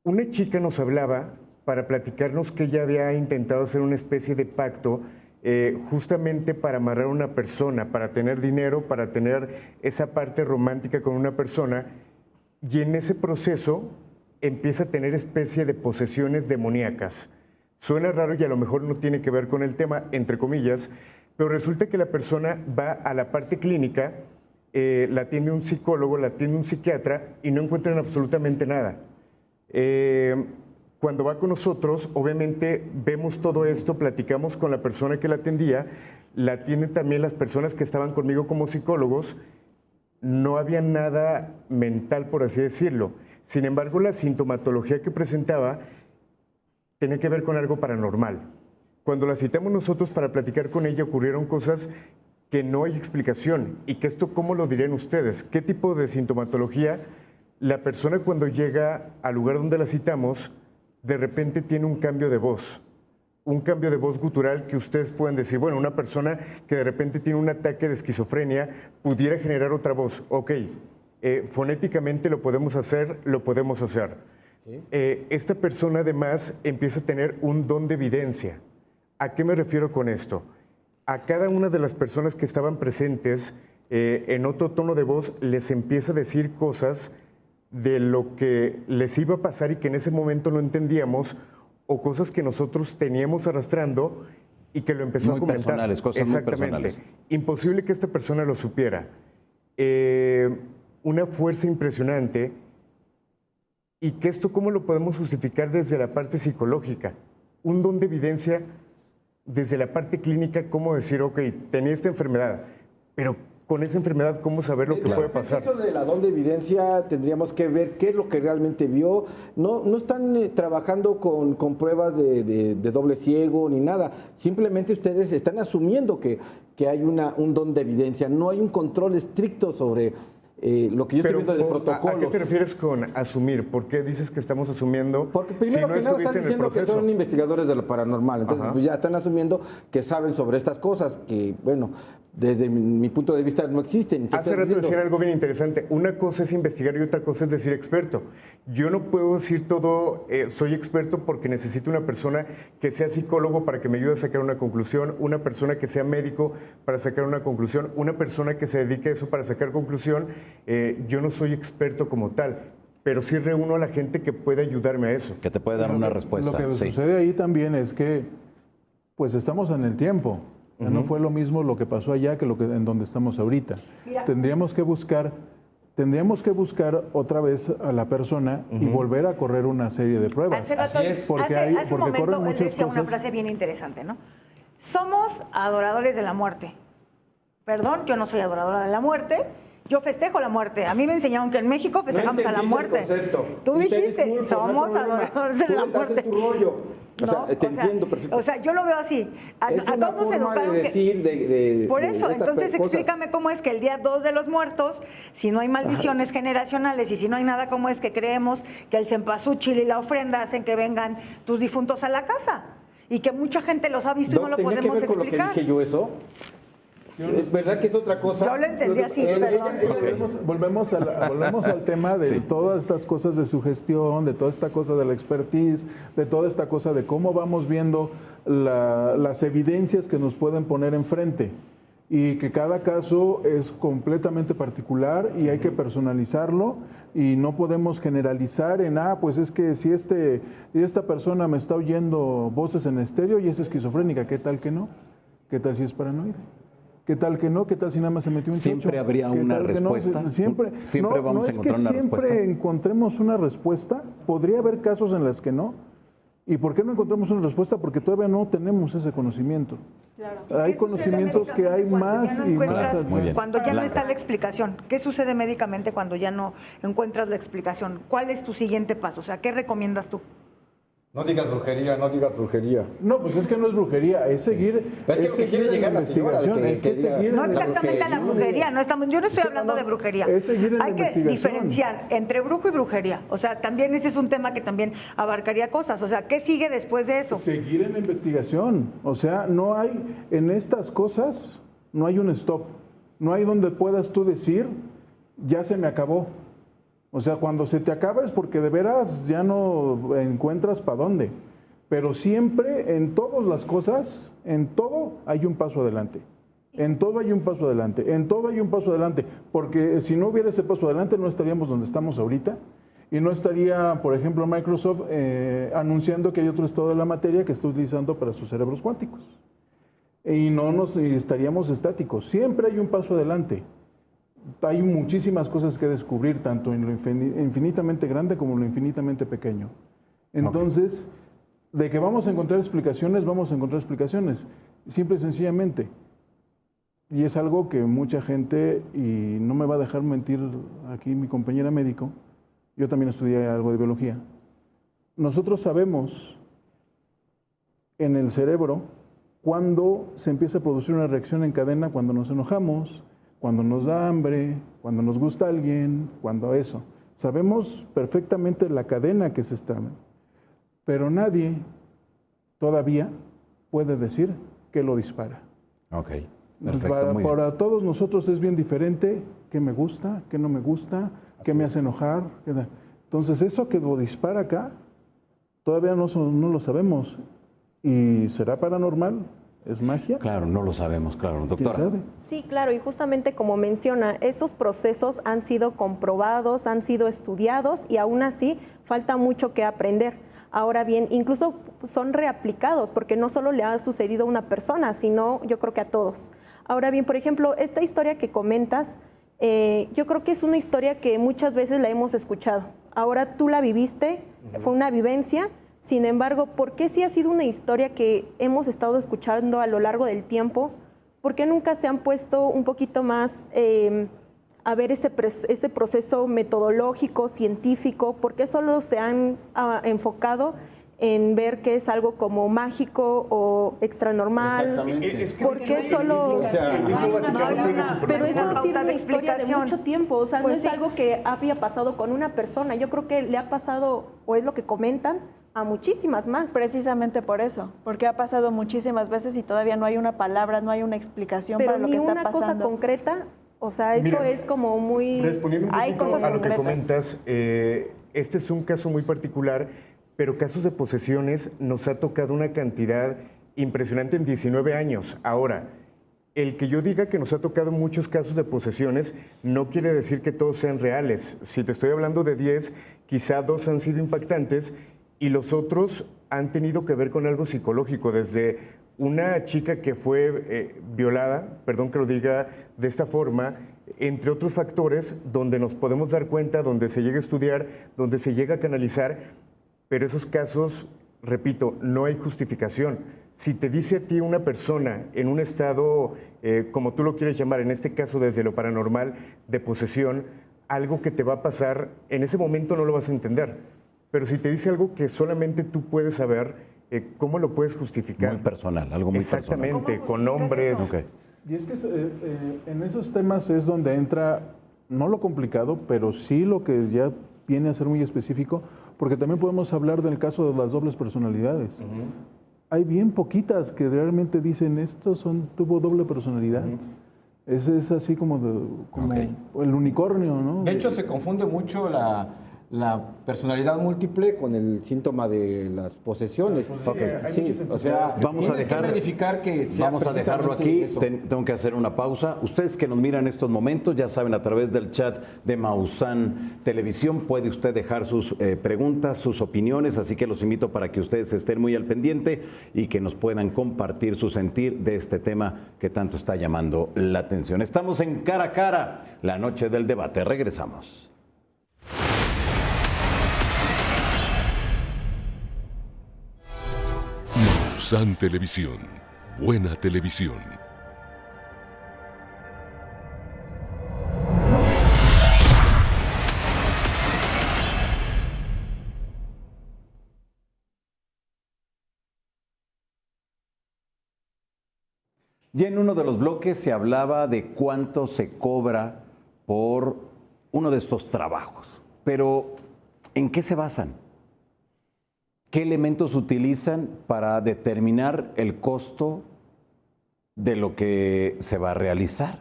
Una chica nos hablaba para platicarnos que ella había intentado hacer una especie de pacto justamente para amarrar a una persona, para tener dinero, para tener esa parte romántica con una persona, y en ese proceso empieza a tener especie de posesiones demoníacas. Suena raro y a lo mejor no tiene que ver con el tema, entre comillas, pero resulta que la persona va a la parte clínica, la atiende un psicólogo, la atiende un psiquiatra y no encuentran absolutamente nada. Cuando va con nosotros, obviamente vemos todo esto, platicamos con la persona que la atendía, la atienden también las personas que estaban conmigo como psicólogos. No había nada mental, por así decirlo. Sin embargo, la sintomatología que presentaba tenía que ver con algo paranormal. Cuando la citamos nosotros para platicar con ella, ocurrieron cosas que no hay explicación. ¿Y que esto cómo lo dirían ustedes? ¿Qué tipo de sintomatología? La persona cuando llega al lugar donde la citamos, de repente tiene un cambio de voz gutural que ustedes pueden decir, bueno, una persona que de repente tiene un ataque de esquizofrenia pudiera generar otra voz. Ok, fonéticamente lo podemos hacer. ¿Sí? Esta persona además empieza a tener un don de evidencia. ¿A qué me refiero con esto? A cada una de las personas que estaban presentes, en otro tono de voz, les empieza a decir cosas de lo que les iba a pasar y que en ese momento no entendíamos, o cosas que nosotros teníamos arrastrando y que lo empezó a comentar. Personales, cosas muy personales. Imposible que esta persona lo supiera. Una fuerza impresionante, y que esto cómo lo podemos justificar desde la parte psicológica. Un don de evidencia desde la parte clínica, cómo decir, ok, tenía esta enfermedad, pero con esa enfermedad, ¿cómo saber lo que puede pasar? Eso de la don de evidencia tendríamos que ver qué es lo que realmente vio. No están trabajando con pruebas de doble ciego ni nada. Simplemente ustedes están asumiendo que hay un don de evidencia. No hay un control estricto sobre lo que yo estoy viendo de protocolos. ¿A qué te refieres con asumir? ¿Por qué dices que estamos asumiendo? Porque primero que nada están diciendo que son investigadores de lo paranormal. Entonces pues ya están asumiendo que saben sobre estas cosas que, bueno, desde mi punto de vista no existen. Hace rato decían algo bien interesante. Una cosa es investigar y otra cosa es decir experto. Yo no puedo decir todo, soy experto, porque necesito una persona que sea psicólogo para que me ayude a sacar una conclusión, una persona que sea médico para sacar una conclusión, una persona que se dedique a eso para sacar conclusión. Yo no soy experto como tal, pero sí reúno a la gente que puede ayudarme a eso. Que te puede dar una respuesta. Lo que sucede ahí también es que pues estamos en el tiempo. No fue lo mismo lo que pasó allá que en donde estamos ahorita. Mira. Tendríamos que buscar otra vez a la persona y volver a correr una serie de pruebas. Hace un momento él decía una frase bien interesante, ¿no? Somos adoradores de la muerte. Perdón, yo no soy adoradora de la muerte. Yo festejo la muerte. A mí me enseñaron que en México festejamos a la muerte. Tú dijiste, somos adoradores de la muerte. O sea, te entiendo perfectamente. O sea, yo lo veo así. A todos nos educaron de decir, por eso, entonces explícame cómo es que el día 2 de los muertos, si no hay maldiciones generacionales y si no hay nada, cómo es que creemos que el cempasúchil y la ofrenda hacen que vengan tus difuntos a la casa. Y que mucha gente los ha visto y no lo podemos explicar. ¿Tiene que ver con lo que dije yo eso? ¿Es verdad que es otra cosa? Yo lo entendí así, perdón. Volvemos al tema de todas estas cosas de sugestión, de toda esta cosa de la expertise, de toda esta cosa de cómo vamos viendo las evidencias que nos pueden poner enfrente. Y que cada caso es completamente particular y hay que personalizarlo y no podemos generalizar en, pues es que si esta persona me está oyendo voces en estéreo y es esquizofrénica, ¿qué tal que no? ¿Qué tal si es paranoide? ¿Qué tal que no? ¿Qué tal si nada más se metió un chocho? ¿Siempre habría una respuesta? No? Siempre vamos a encontrar una respuesta. No es que siempre encontremos una respuesta. Podría haber casos en los que no. ¿Y por qué no encontramos una respuesta? Porque todavía no tenemos ese conocimiento. Claro. Hay conocimientos que hay más y más. Cuando ya no está la explicación. ¿Qué sucede médicamente cuando ya no encuentras la explicación? ¿Cuál es tu siguiente paso? O sea, ¿qué recomiendas tú? No digas brujería, no digas brujería. No, pues es que no es brujería, es seguir, es seguir la investigación. No exactamente a la brujería, yo no estoy hablando de brujería. Es seguir en la investigación. Hay que diferenciar entre brujo y brujería. O sea, también ese es un tema que también abarcaría cosas. O sea, ¿qué sigue después de eso? Seguir en la investigación. O sea, no hay, en estas cosas, no hay un stop. No hay donde puedas tú decir, ya se me acabó. O sea, cuando se te acaba es porque de veras ya no encuentras para dónde. Pero siempre, en todas las cosas, en todo, hay un paso adelante. En todo hay un paso adelante, en todo hay un paso adelante, porque si no hubiera ese paso adelante no estaríamos donde estamos ahorita y no estaría, por ejemplo, Microsoft anunciando que hay otro estado de la materia que está utilizando para sus cerebros cuánticos. Y no nos estaríamos estáticos, siempre hay un paso adelante. Hay muchísimas cosas que descubrir, tanto en lo infinitamente grande como en lo infinitamente pequeño. Entonces, de que vamos a encontrar explicaciones, vamos a encontrar explicaciones, simple y sencillamente. Y es algo que mucha gente, y no me va a dejar mentir aquí mi compañera médico, yo también estudié algo de biología. Nosotros sabemos en el cerebro cuándo se empieza a producir una reacción en cadena cuando nos enojamos, cuando nos da hambre, cuando nos gusta alguien, cuando eso. Sabemos perfectamente la cadena que se está, pero nadie todavía puede decir que lo dispara. Ok. Perfecto, Para todos nosotros es bien diferente qué me gusta, qué no me gusta, qué me hace enojar. Entonces, eso que lo dispara acá, todavía no lo sabemos. ¿Y será paranormal? ¿Es magia? Claro, no lo sabemos, claro, doctora. ¿Quién sabe? Sí, claro, y justamente como menciona, esos procesos han sido comprobados, han sido estudiados y aún así falta mucho que aprender. Ahora bien, incluso son reaplicados porque no solo le ha sucedido a una persona, sino yo creo que a todos. Ahora bien, por ejemplo, esta historia que comentas, yo creo que es una historia que muchas veces la hemos escuchado. Ahora tú la viviste, fue una vivencia, sin embargo, ¿por qué si ha sido una historia que hemos estado escuchando a lo largo del tiempo? ¿Por qué nunca se han puesto un poquito más a ver ese proceso metodológico, científico? ¿Por qué solo se han enfocado en ver que es algo como mágico o extranormal? ¿Por qué solo...? Pero eso ha sido una historia de mucho tiempo, o sea, no es algo que había pasado con una persona, yo creo que le ha pasado, o es lo que comentan, a muchísimas más. Precisamente por eso, porque ha pasado muchísimas veces y todavía no hay una palabra, no hay una explicación para lo que está pasando. Pero ni una cosa concreta, o sea, eso Mira, es como muy... Respondiendo un Hay poquito cosas a lo que concretas. comentas, este es un caso muy particular, pero casos de posesiones nos ha tocado una cantidad impresionante en 19 años. Ahora, el que yo diga que nos ha tocado muchos casos de posesiones no quiere decir que todos sean reales. Si te estoy hablando de 10, quizá 2 han sido impactantes y los otros han tenido que ver con algo psicológico, desde una chica que fue violada, perdón que lo diga de esta forma, entre otros factores donde nos podemos dar cuenta, donde se llega a estudiar, donde se llega a canalizar, pero esos casos, repito, no hay justificación. Si te dice a ti una persona en un estado, como tú lo quieres llamar, en este caso desde lo paranormal, de posesión, algo que te va a pasar, en ese momento no lo vas a entender. Pero si te dice algo que solamente tú puedes saber, ¿cómo lo puedes justificar? Muy personal, algo muy personal. Exactamente, con nombres. Okay. Y es que en esos temas es donde entra, no lo complicado, pero sí lo que ya viene a ser muy específico, porque también podemos hablar del caso de las dobles personalidades. Hay bien poquitas que realmente dicen, esto tuvo doble personalidad. Es así como el unicornio, ¿no? De hecho, se confunde mucho la personalidad múltiple con el síntoma de las posesiones. Sí, o sea, vamos a tienes que verificar que sea vamos a dejarlo aquí. precisamente eso. Tengo que hacer una pausa. Ustedes que nos miran en estos momentos, ya saben, a través del chat de Maussan Televisión puede usted dejar sus preguntas, sus opiniones, así que los invito para que ustedes estén muy al pendiente y que nos puedan compartir su sentir de este tema que tanto está llamando la atención. Estamos en Cara a Cara, la noche del debate. Regresamos. Maussan Televisión. Buena televisión. Ya en uno de los bloques se hablaba de cuánto se cobra por uno de estos trabajos. Pero, ¿en qué se basan? ¿Qué elementos utilizan para determinar el costo de lo que se va a realizar?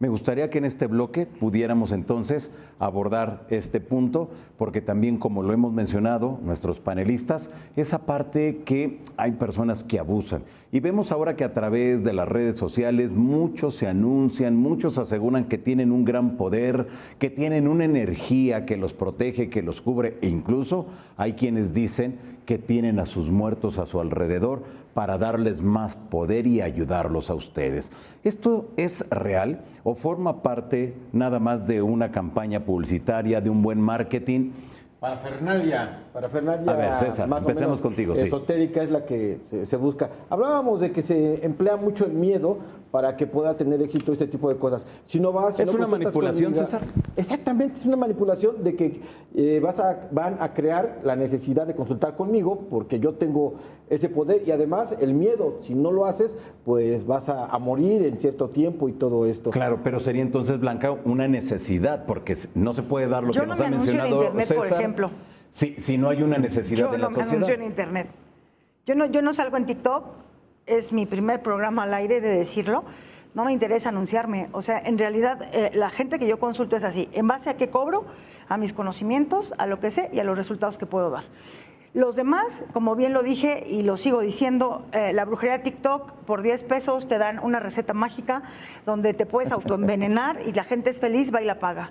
Me gustaría que en este bloque pudiéramos entonces abordar este punto, porque también, como lo hemos mencionado, nuestros panelistas, esa parte que hay personas que abusan. Y vemos ahora que a través de las redes sociales muchos se anuncian, muchos aseguran que tienen un gran poder, que tienen una energía que los protege, que los cubre, e incluso hay quienes dicen que tienen a sus muertos a su alrededor para darles más poder y ayudarlos a ustedes. ¿Esto es real o forma parte nada más de una campaña publicitaria, de un buen marketing? Parafernalia. A ver, César, más empecemos o menos contigo, sí. Esotérica es la que se busca. Hablábamos de que se emplea mucho el miedo para que pueda tener éxito este tipo de cosas. Si no vas, si ¿Es no una consultas manipulación, conmigo, César? Exactamente, es una manipulación de que van a crear la necesidad de consultar conmigo porque yo tengo ese poder y además el miedo. Si no lo haces, pues vas a morir en cierto tiempo y todo esto. Claro, pero sería entonces, Blanca, una necesidad, porque no se puede dar lo Yo que no nos me ha anuncio en mencionado internet, César. por ejemplo. Si no hay una necesidad Yo de la no me sociedad. anuncio en internet. Yo no salgo en TikTok, es mi primer programa al aire de decirlo. No me interesa anunciarme. O sea, en realidad la gente que yo consulto es así, en base a qué cobro, a mis conocimientos, a lo que sé y a los resultados que puedo dar. Los demás, como bien lo dije y lo sigo diciendo, la brujería de TikTok por 10 pesos te dan una receta mágica donde te puedes autoenvenenar y la gente es feliz, va y la paga.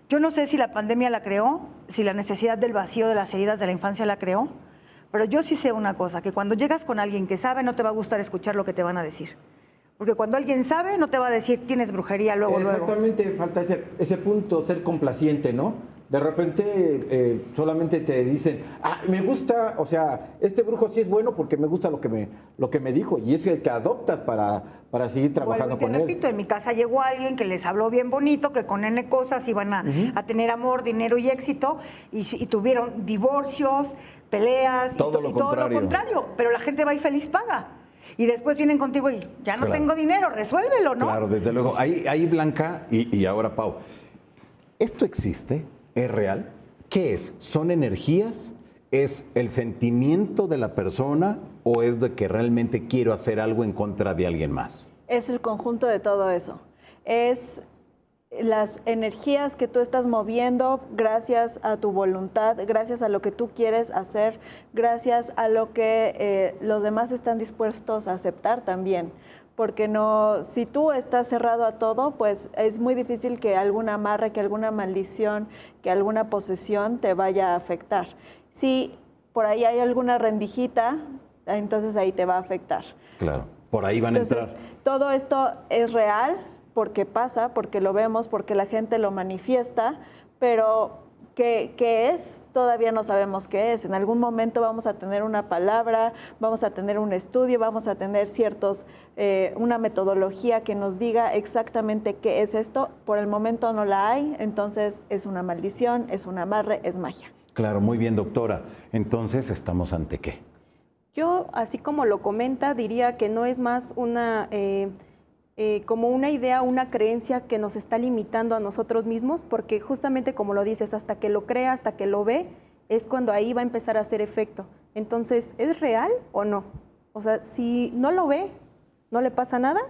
Yo no sé si la pandemia la creó, si la necesidad del vacío de las heridas de la infancia la creó, pero yo sí sé una cosa, que cuando llegas con alguien que sabe no te va a gustar escuchar lo que te van a decir. Porque cuando alguien sabe no te va a decir tienes brujería luego. Exactamente, falta ese punto, ser complaciente, ¿no? De repente solamente te dicen, me gusta, o sea, este brujo sí es bueno porque me gusta lo que me dijo y es el que adoptas para seguir trabajando con él. Repito, en mi casa llegó alguien que les habló bien bonito, que con N cosas iban a tener amor, dinero y éxito y tuvieron divorcios, peleas todo lo contrario, pero la gente va y feliz paga. Y después vienen contigo y ya no tengo dinero, resuélvelo, ¿no? Claro, desde luego. Ahí Blanca y ahora Pau. ¿Esto existe? ¿Es real? ¿Qué es? ¿Son energías? ¿Es el sentimiento de la persona o es de que realmente quiero hacer algo en contra de alguien más? Es el conjunto de todo eso. Es las energías que tú estás moviendo gracias a tu voluntad, gracias a lo que tú quieres hacer, gracias a lo que los demás están dispuestos a aceptar también. Porque no, si tú estás cerrado a todo, pues es muy difícil que algún amarre, que alguna maldición, que alguna posesión te vaya a afectar. Si por ahí hay alguna rendijita, entonces ahí te va a afectar. Claro, por ahí van a entrar. Todo esto es real porque pasa, porque lo vemos, porque la gente lo manifiesta, pero ¿qué es? Todavía no sabemos qué es. En algún momento vamos a tener una palabra, vamos a tener un estudio, vamos a tener una metodología que nos diga exactamente qué es esto. Por el momento no la hay, entonces es una maldición, es un amarre, es magia. Claro, muy bien, doctora. Entonces, ¿estamos ante qué? Yo, así como lo comenta, diría que no es más como una idea, una creencia que nos está limitando a nosotros mismos, porque justamente como lo dices, hasta que lo crea, hasta que lo ve, es cuando ahí va a empezar a hacer efecto. Entonces, ¿es real o no? O sea, si no lo ve, ¿no le pasa nada?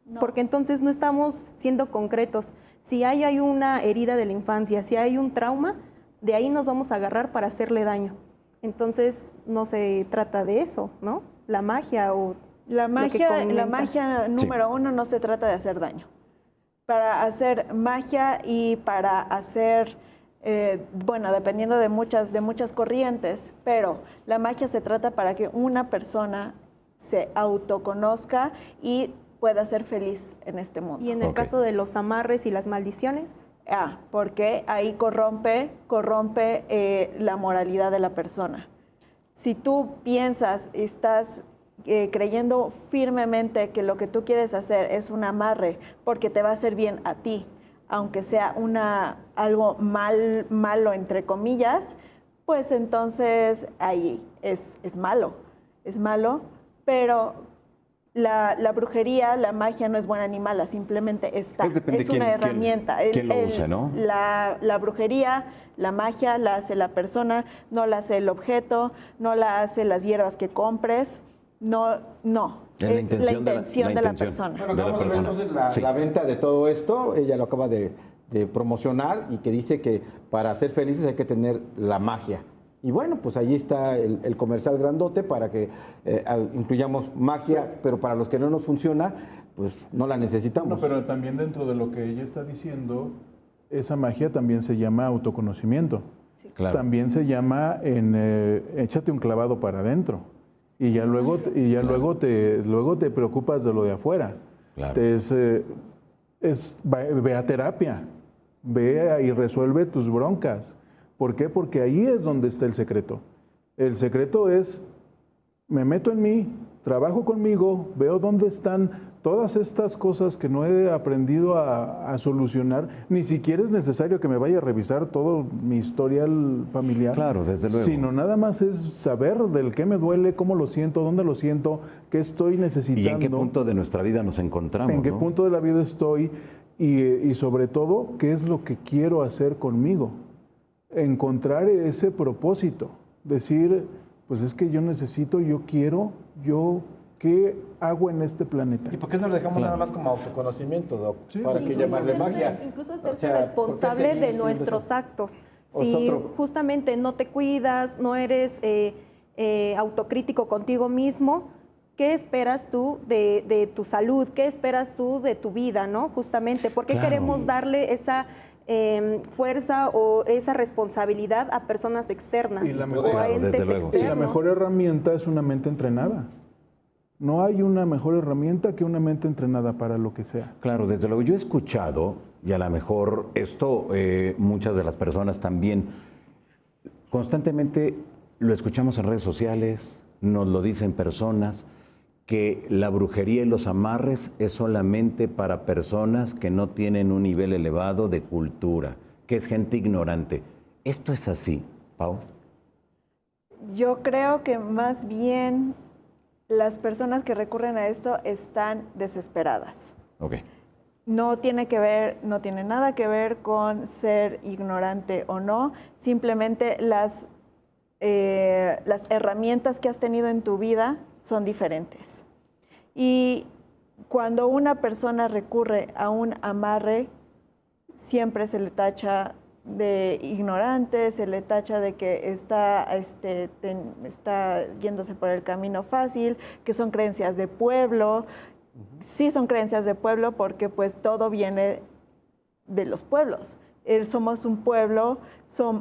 No. Porque entonces no estamos siendo concretos. Si hay una herida de la infancia, si hay un trauma, de ahí nos vamos a agarrar para hacerle daño. Entonces, no se trata de eso, ¿no? La magia o... La magia número uno no se trata de hacer daño. Para hacer magia y para hacer, dependiendo de muchas corrientes, pero la magia se trata para que una persona se autoconozca y pueda ser feliz en este mundo. ¿Y en el caso de los amarres y las maldiciones? Porque ahí corrompe la moralidad de la persona. Si tú piensas, estás creyendo firmemente que lo que tú quieres hacer es un amarre porque te va a hacer bien a ti, aunque sea algo malo entre comillas, pues entonces ahí es malo, pero la brujería, la magia no es buena ni mala, simplemente está, es una herramienta. ¿Quién lo usa, no? La brujería, la magia la hace la persona, no la hace el objeto, no la hace las hierbas que compres. No. Es la intención de la persona. Bueno, acabamos de ver entonces la venta de todo esto, ella lo acaba de promocionar y que dice que para ser felices hay que tener la magia. Y bueno, pues allí está el comercial grandote para que incluyamos magia, pero para los que no nos funciona, pues no la necesitamos. No, pero también dentro de lo que ella está diciendo, esa magia también se llama autoconocimiento. Sí. Claro. También se llama échate un clavado para adentro. Y ya luego, luego te preocupas de lo de afuera. Claro. Ve a terapia, ve y resuelve tus broncas. ¿Por qué? Porque ahí es donde está el secreto. El secreto es, me meto en mí, trabajo conmigo, veo dónde están todas estas cosas que no he aprendido a solucionar. Ni siquiera es necesario que me vaya a revisar todo mi historial familiar. Claro, desde luego. Sino nada más es saber del qué me duele, cómo lo siento, dónde lo siento, qué estoy necesitando. ¿Y en qué punto de nuestra vida nos encontramos? En qué punto de la vida estoy y sobre todo, qué es lo que quiero hacer conmigo. Encontrar ese propósito. Decir, pues es que yo necesito, yo quiero, ¿qué hago en este planeta? ¿Y por qué no lo dejamos nada más como autoconocimiento, Doc? Sí. ¿Para qué llamarle magia? Incluso hacerse responsable de nuestros actos. Si justamente no te cuidas, no eres autocrítico contigo mismo, ¿qué esperas tú de tu salud? ¿Qué esperas tú de tu vida, no? Justamente, ¿por qué queremos darle esa fuerza o esa responsabilidad a personas externas o a entes externos? Y la mejor herramienta es una mente entrenada. No hay una mejor herramienta que una mente entrenada para lo que sea. Claro, desde luego. Yo he escuchado, y a lo mejor esto muchas de las personas también, constantemente lo escuchamos en redes sociales, nos lo dicen personas, que la brujería y los amarres es solamente para personas que no tienen un nivel elevado de cultura, que es gente ignorante. ¿Esto es así, Pau? Yo creo que más bien las personas que recurren a esto están desesperadas. Okay. No tiene nada que ver con ser ignorante o no, simplemente las herramientas que has tenido en tu vida son diferentes. Y cuando una persona recurre a un amarre, siempre se le tacha de ignorante, se le tacha de que está yéndose por el camino fácil, que son creencias de pueblo. Sí son creencias de pueblo porque pues todo viene de los pueblos. Somos un pueblo,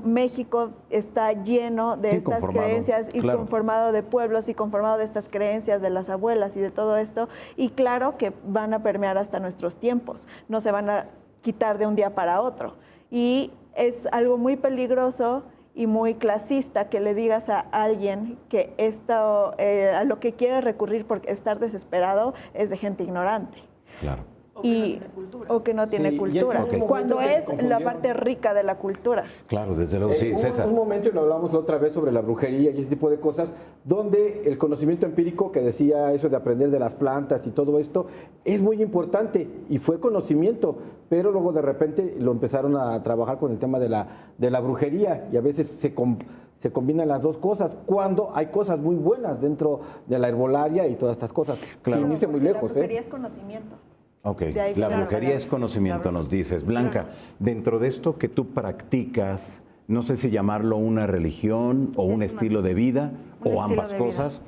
México está lleno de estas creencias y conformado de pueblos y conformado de estas creencias de las abuelas y de todo esto. Y claro que van a permear hasta nuestros tiempos, no se van a quitar de un día para otro. Y es algo muy peligroso y muy clasista que le digas a alguien que esto, a lo que quiere recurrir por estar desesperado es de gente ignorante. Claro. O que no tiene cultura, cuando es la parte rica de la cultura. Claro, desde luego, sí, César. Un momento, y lo hablamos otra vez sobre la brujería y ese tipo de cosas, donde el conocimiento empírico que decía eso de aprender de las plantas y todo esto, es muy importante y fue conocimiento, pero luego de repente lo empezaron a trabajar con el tema de la brujería y a veces se combinan las dos cosas, cuando hay cosas muy buenas dentro de la herbolaria y todas estas cosas. Claro. Sin irse muy lejos. La brujería es conocimiento. Ok, la brujería es conocimiento, nos dices. Blanca, dentro de esto que tú practicas, no sé si llamarlo una religión o un estilo de vida o ambas cosas,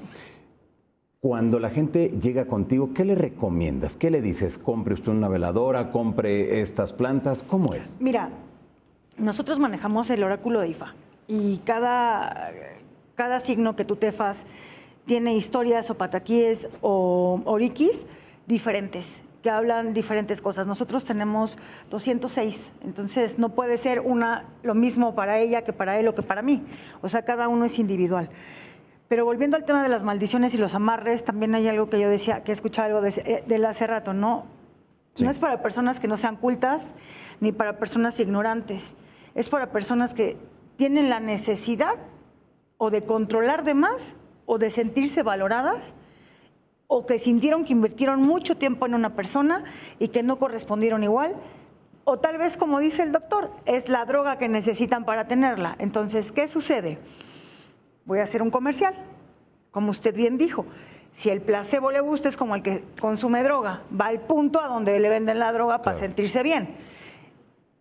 cuando la gente llega contigo, ¿qué le recomiendas? ¿Qué le dices? ¿Compre usted una veladora? ¿Compre estas plantas? ¿Cómo es? Mira, nosotros manejamos el oráculo de Ifa y cada signo que tú tefas tiene historias o pataquíes o oriquis diferentes, que hablan diferentes cosas. Nosotros tenemos 206, entonces no puede ser lo mismo para ella que para él o que para mí. O sea, cada uno es individual. Pero volviendo al tema de las maldiciones y los amarres, también hay algo que yo decía, que he escuchado algo de él hace rato, ¿no? Sí. No es para personas que no sean cultas, ni para personas ignorantes. Es para personas que tienen la necesidad o de controlar de más o de sentirse valoradas, o que sintieron que invirtieron mucho tiempo en una persona y que no correspondieron igual, o tal vez, como dice el doctor, es la droga que necesitan para tenerla. Entonces, ¿qué sucede? Voy a hacer un comercial, como usted bien dijo. Si el placebo le gusta, es como el que consume droga, va al punto a donde le venden la droga para sentirse bien.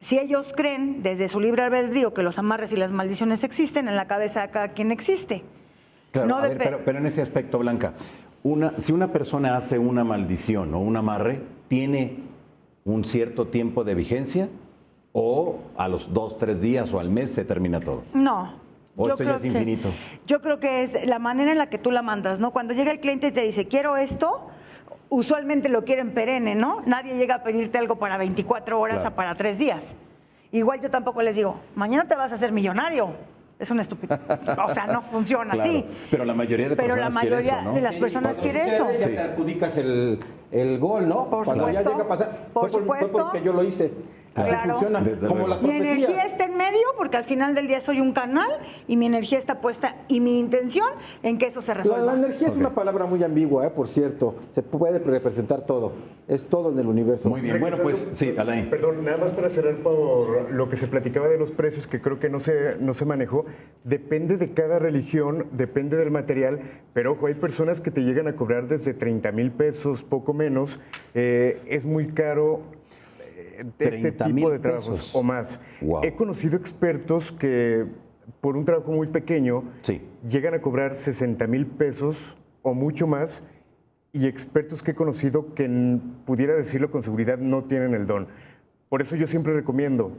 Si ellos creen, desde su libre albedrío, que los amarres y las maldiciones existen, en la cabeza de cada quien existe. Claro, No a ver, pero en ese aspecto, Blanca, si una persona hace una maldición o un amarre, ¿tiene un cierto tiempo de vigencia o a los 2, 3 días o al mes se termina todo? No. ¿O esto ya es infinito? Yo creo que es la manera en la que tú la mandas, ¿no? Cuando llega el cliente y te dice, quiero esto, usualmente lo quieren perenne, ¿no? Nadie llega a pedirte algo para 24 horas o para 3 días. Igual yo tampoco les digo, mañana te vas a hacer millonario. Es una estupidez. O sea, no funciona así. Pero la mayoría de personas quiere eso, ¿no? de las personas quiere eso. Ya te adjudicas el gol, ¿no? Por Cuando supuesto, ya llega a pasar, por fue supuesto. porque yo lo hice. Así Claro. funciona, Desde como luego. las Mi profecías. energía está en medio porque al final del día soy un canal y mi energía está puesta y mi intención en que eso se resuelva. La energía es una palabra muy ambigua, por cierto. Se puede representar todo. Es todo en el universo. Muy bien, bueno, pues sí, Alain. Perdón, nada más para cerrar por lo que se platicaba de los precios, que creo que no se manejó. Depende de cada religión, depende del material, pero ojo, hay personas que te llegan a cobrar desde 30,000 pesos, poco menos. Es muy caro este tipo de trabajos o más. Wow. He conocido expertos que por un trabajo muy pequeño llegan a cobrar 60,000 pesos o mucho más, y expertos que he conocido que, pudiera decirlo con seguridad, no tienen el don. Por eso yo siempre recomiendo,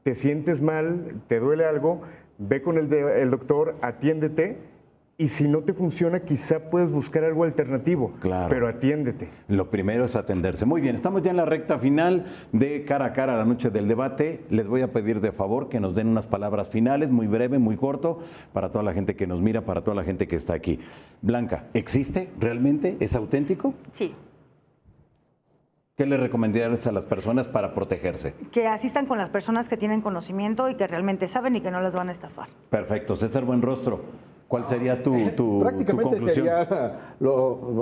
te sientes mal, te duele algo, ve con el doctor, atiéndete, y si no te funciona, quizá puedes buscar algo alternativo, pero atiéndete. Lo primero es atenderse. Muy bien, estamos ya en la recta final de Cara a Cara, la noche del debate. Les voy a pedir de favor que nos den unas palabras finales, muy breve, muy corto, para toda la gente que nos mira, para toda la gente que está aquí. Blanca, ¿existe realmente? ¿Es auténtico? Sí. ¿Qué le recomendarías a las personas para protegerse? Que asistan con las personas que tienen conocimiento y que realmente saben y que no las van a estafar. Perfecto. César Buenrostro, ¿cuál sería tu Prácticamente conclusión? sería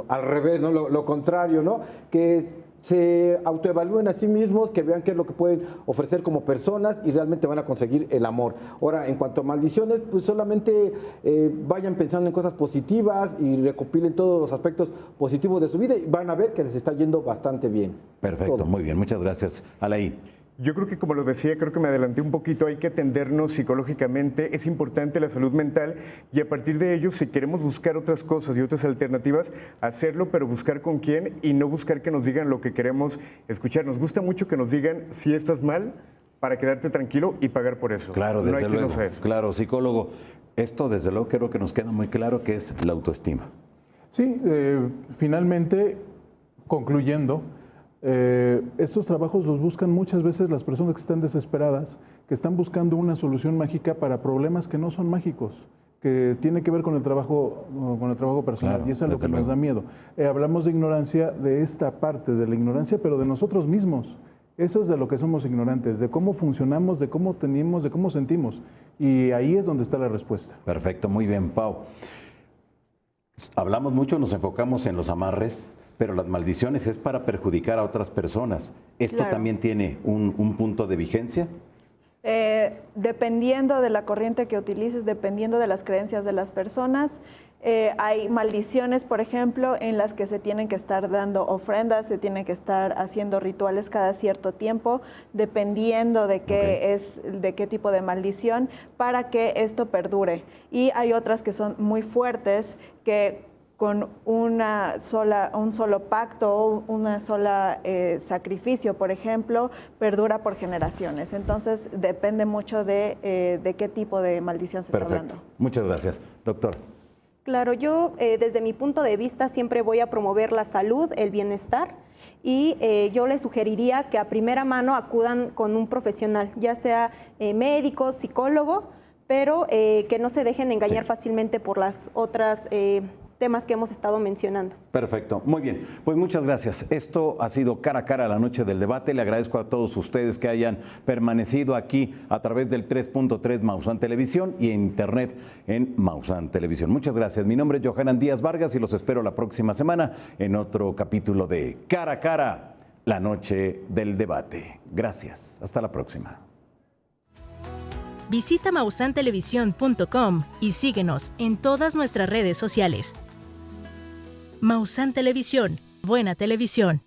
al revés, ¿no? Lo contrario, ¿no? Que se autoevalúen a sí mismos, que vean qué es lo que pueden ofrecer como personas y realmente van a conseguir el amor. Ahora, en cuanto a maldiciones, pues solamente vayan pensando en cosas positivas y recopilen todos los aspectos positivos de su vida y van a ver que les está yendo bastante bien. Perfecto, muy bien, muchas gracias. Alain. Yo creo que, como lo decía, creo que me adelanté un poquito, hay que atendernos psicológicamente, es importante la salud mental, y a partir de ello, si queremos buscar otras cosas y otras alternativas, hacerlo, pero buscar con quién y no buscar que nos digan lo que queremos escuchar. Nos gusta mucho que nos digan si estás mal, para quedarte tranquilo y pagar por eso. Claro, no desde hay que luego. no saber. Claro, psicólogo, esto desde luego creo que nos queda muy claro que es la autoestima. Sí, finalmente, concluyendo, estos trabajos los buscan muchas veces las personas que están desesperadas, que están buscando una solución mágica para problemas que no son mágicos, que tiene que ver con el trabajo personal, Claro, y eso es lo que desde nos da miedo. Hablamos de ignorancia, de esta parte de la ignorancia, pero de nosotros mismos. Eso es de lo que somos ignorantes, de cómo funcionamos, de cómo tenemos, de cómo sentimos. Y ahí es donde está la respuesta. Perfecto, muy bien, Pau. Hablamos mucho, nos enfocamos en los amarres, pero las maldiciones es para perjudicar a otras personas. ¿Esto Claro. también tiene un punto de vigencia? Dependiendo de la corriente que utilices, dependiendo de las creencias de las personas, hay maldiciones, por ejemplo, en las que se tienen que estar dando ofrendas, se tienen que estar haciendo rituales cada cierto tiempo, dependiendo de de qué tipo de maldición, para que esto perdure. Y hay otras que son muy fuertes, que con un solo pacto, una sola sacrificio, por ejemplo, perdura por generaciones. Entonces, depende mucho de qué tipo de maldición se está hablando. Muchas gracias. Doctor. Claro, yo desde mi punto de vista siempre voy a promover la salud, el bienestar, y yo les sugeriría que a primera mano acudan con un profesional, ya sea médico, psicólogo, pero que no se dejen engañar fácilmente por las otras temas que hemos estado mencionando. Perfecto, muy bien. Pues muchas gracias. Esto ha sido Cara a Cara, la noche del debate. Le agradezco a todos ustedes que hayan permanecido aquí a través del 3.3 Maussan Televisión y en internet en Maussan Televisión. Muchas gracias. Mi nombre es Johanan Díaz Vargas y los espero la próxima semana en otro capítulo de Cara a Cara, la noche del debate. Gracias. Hasta la próxima. Visita maussantelevisión.com y síguenos en todas nuestras redes sociales. Maussan Televisión, buena televisión.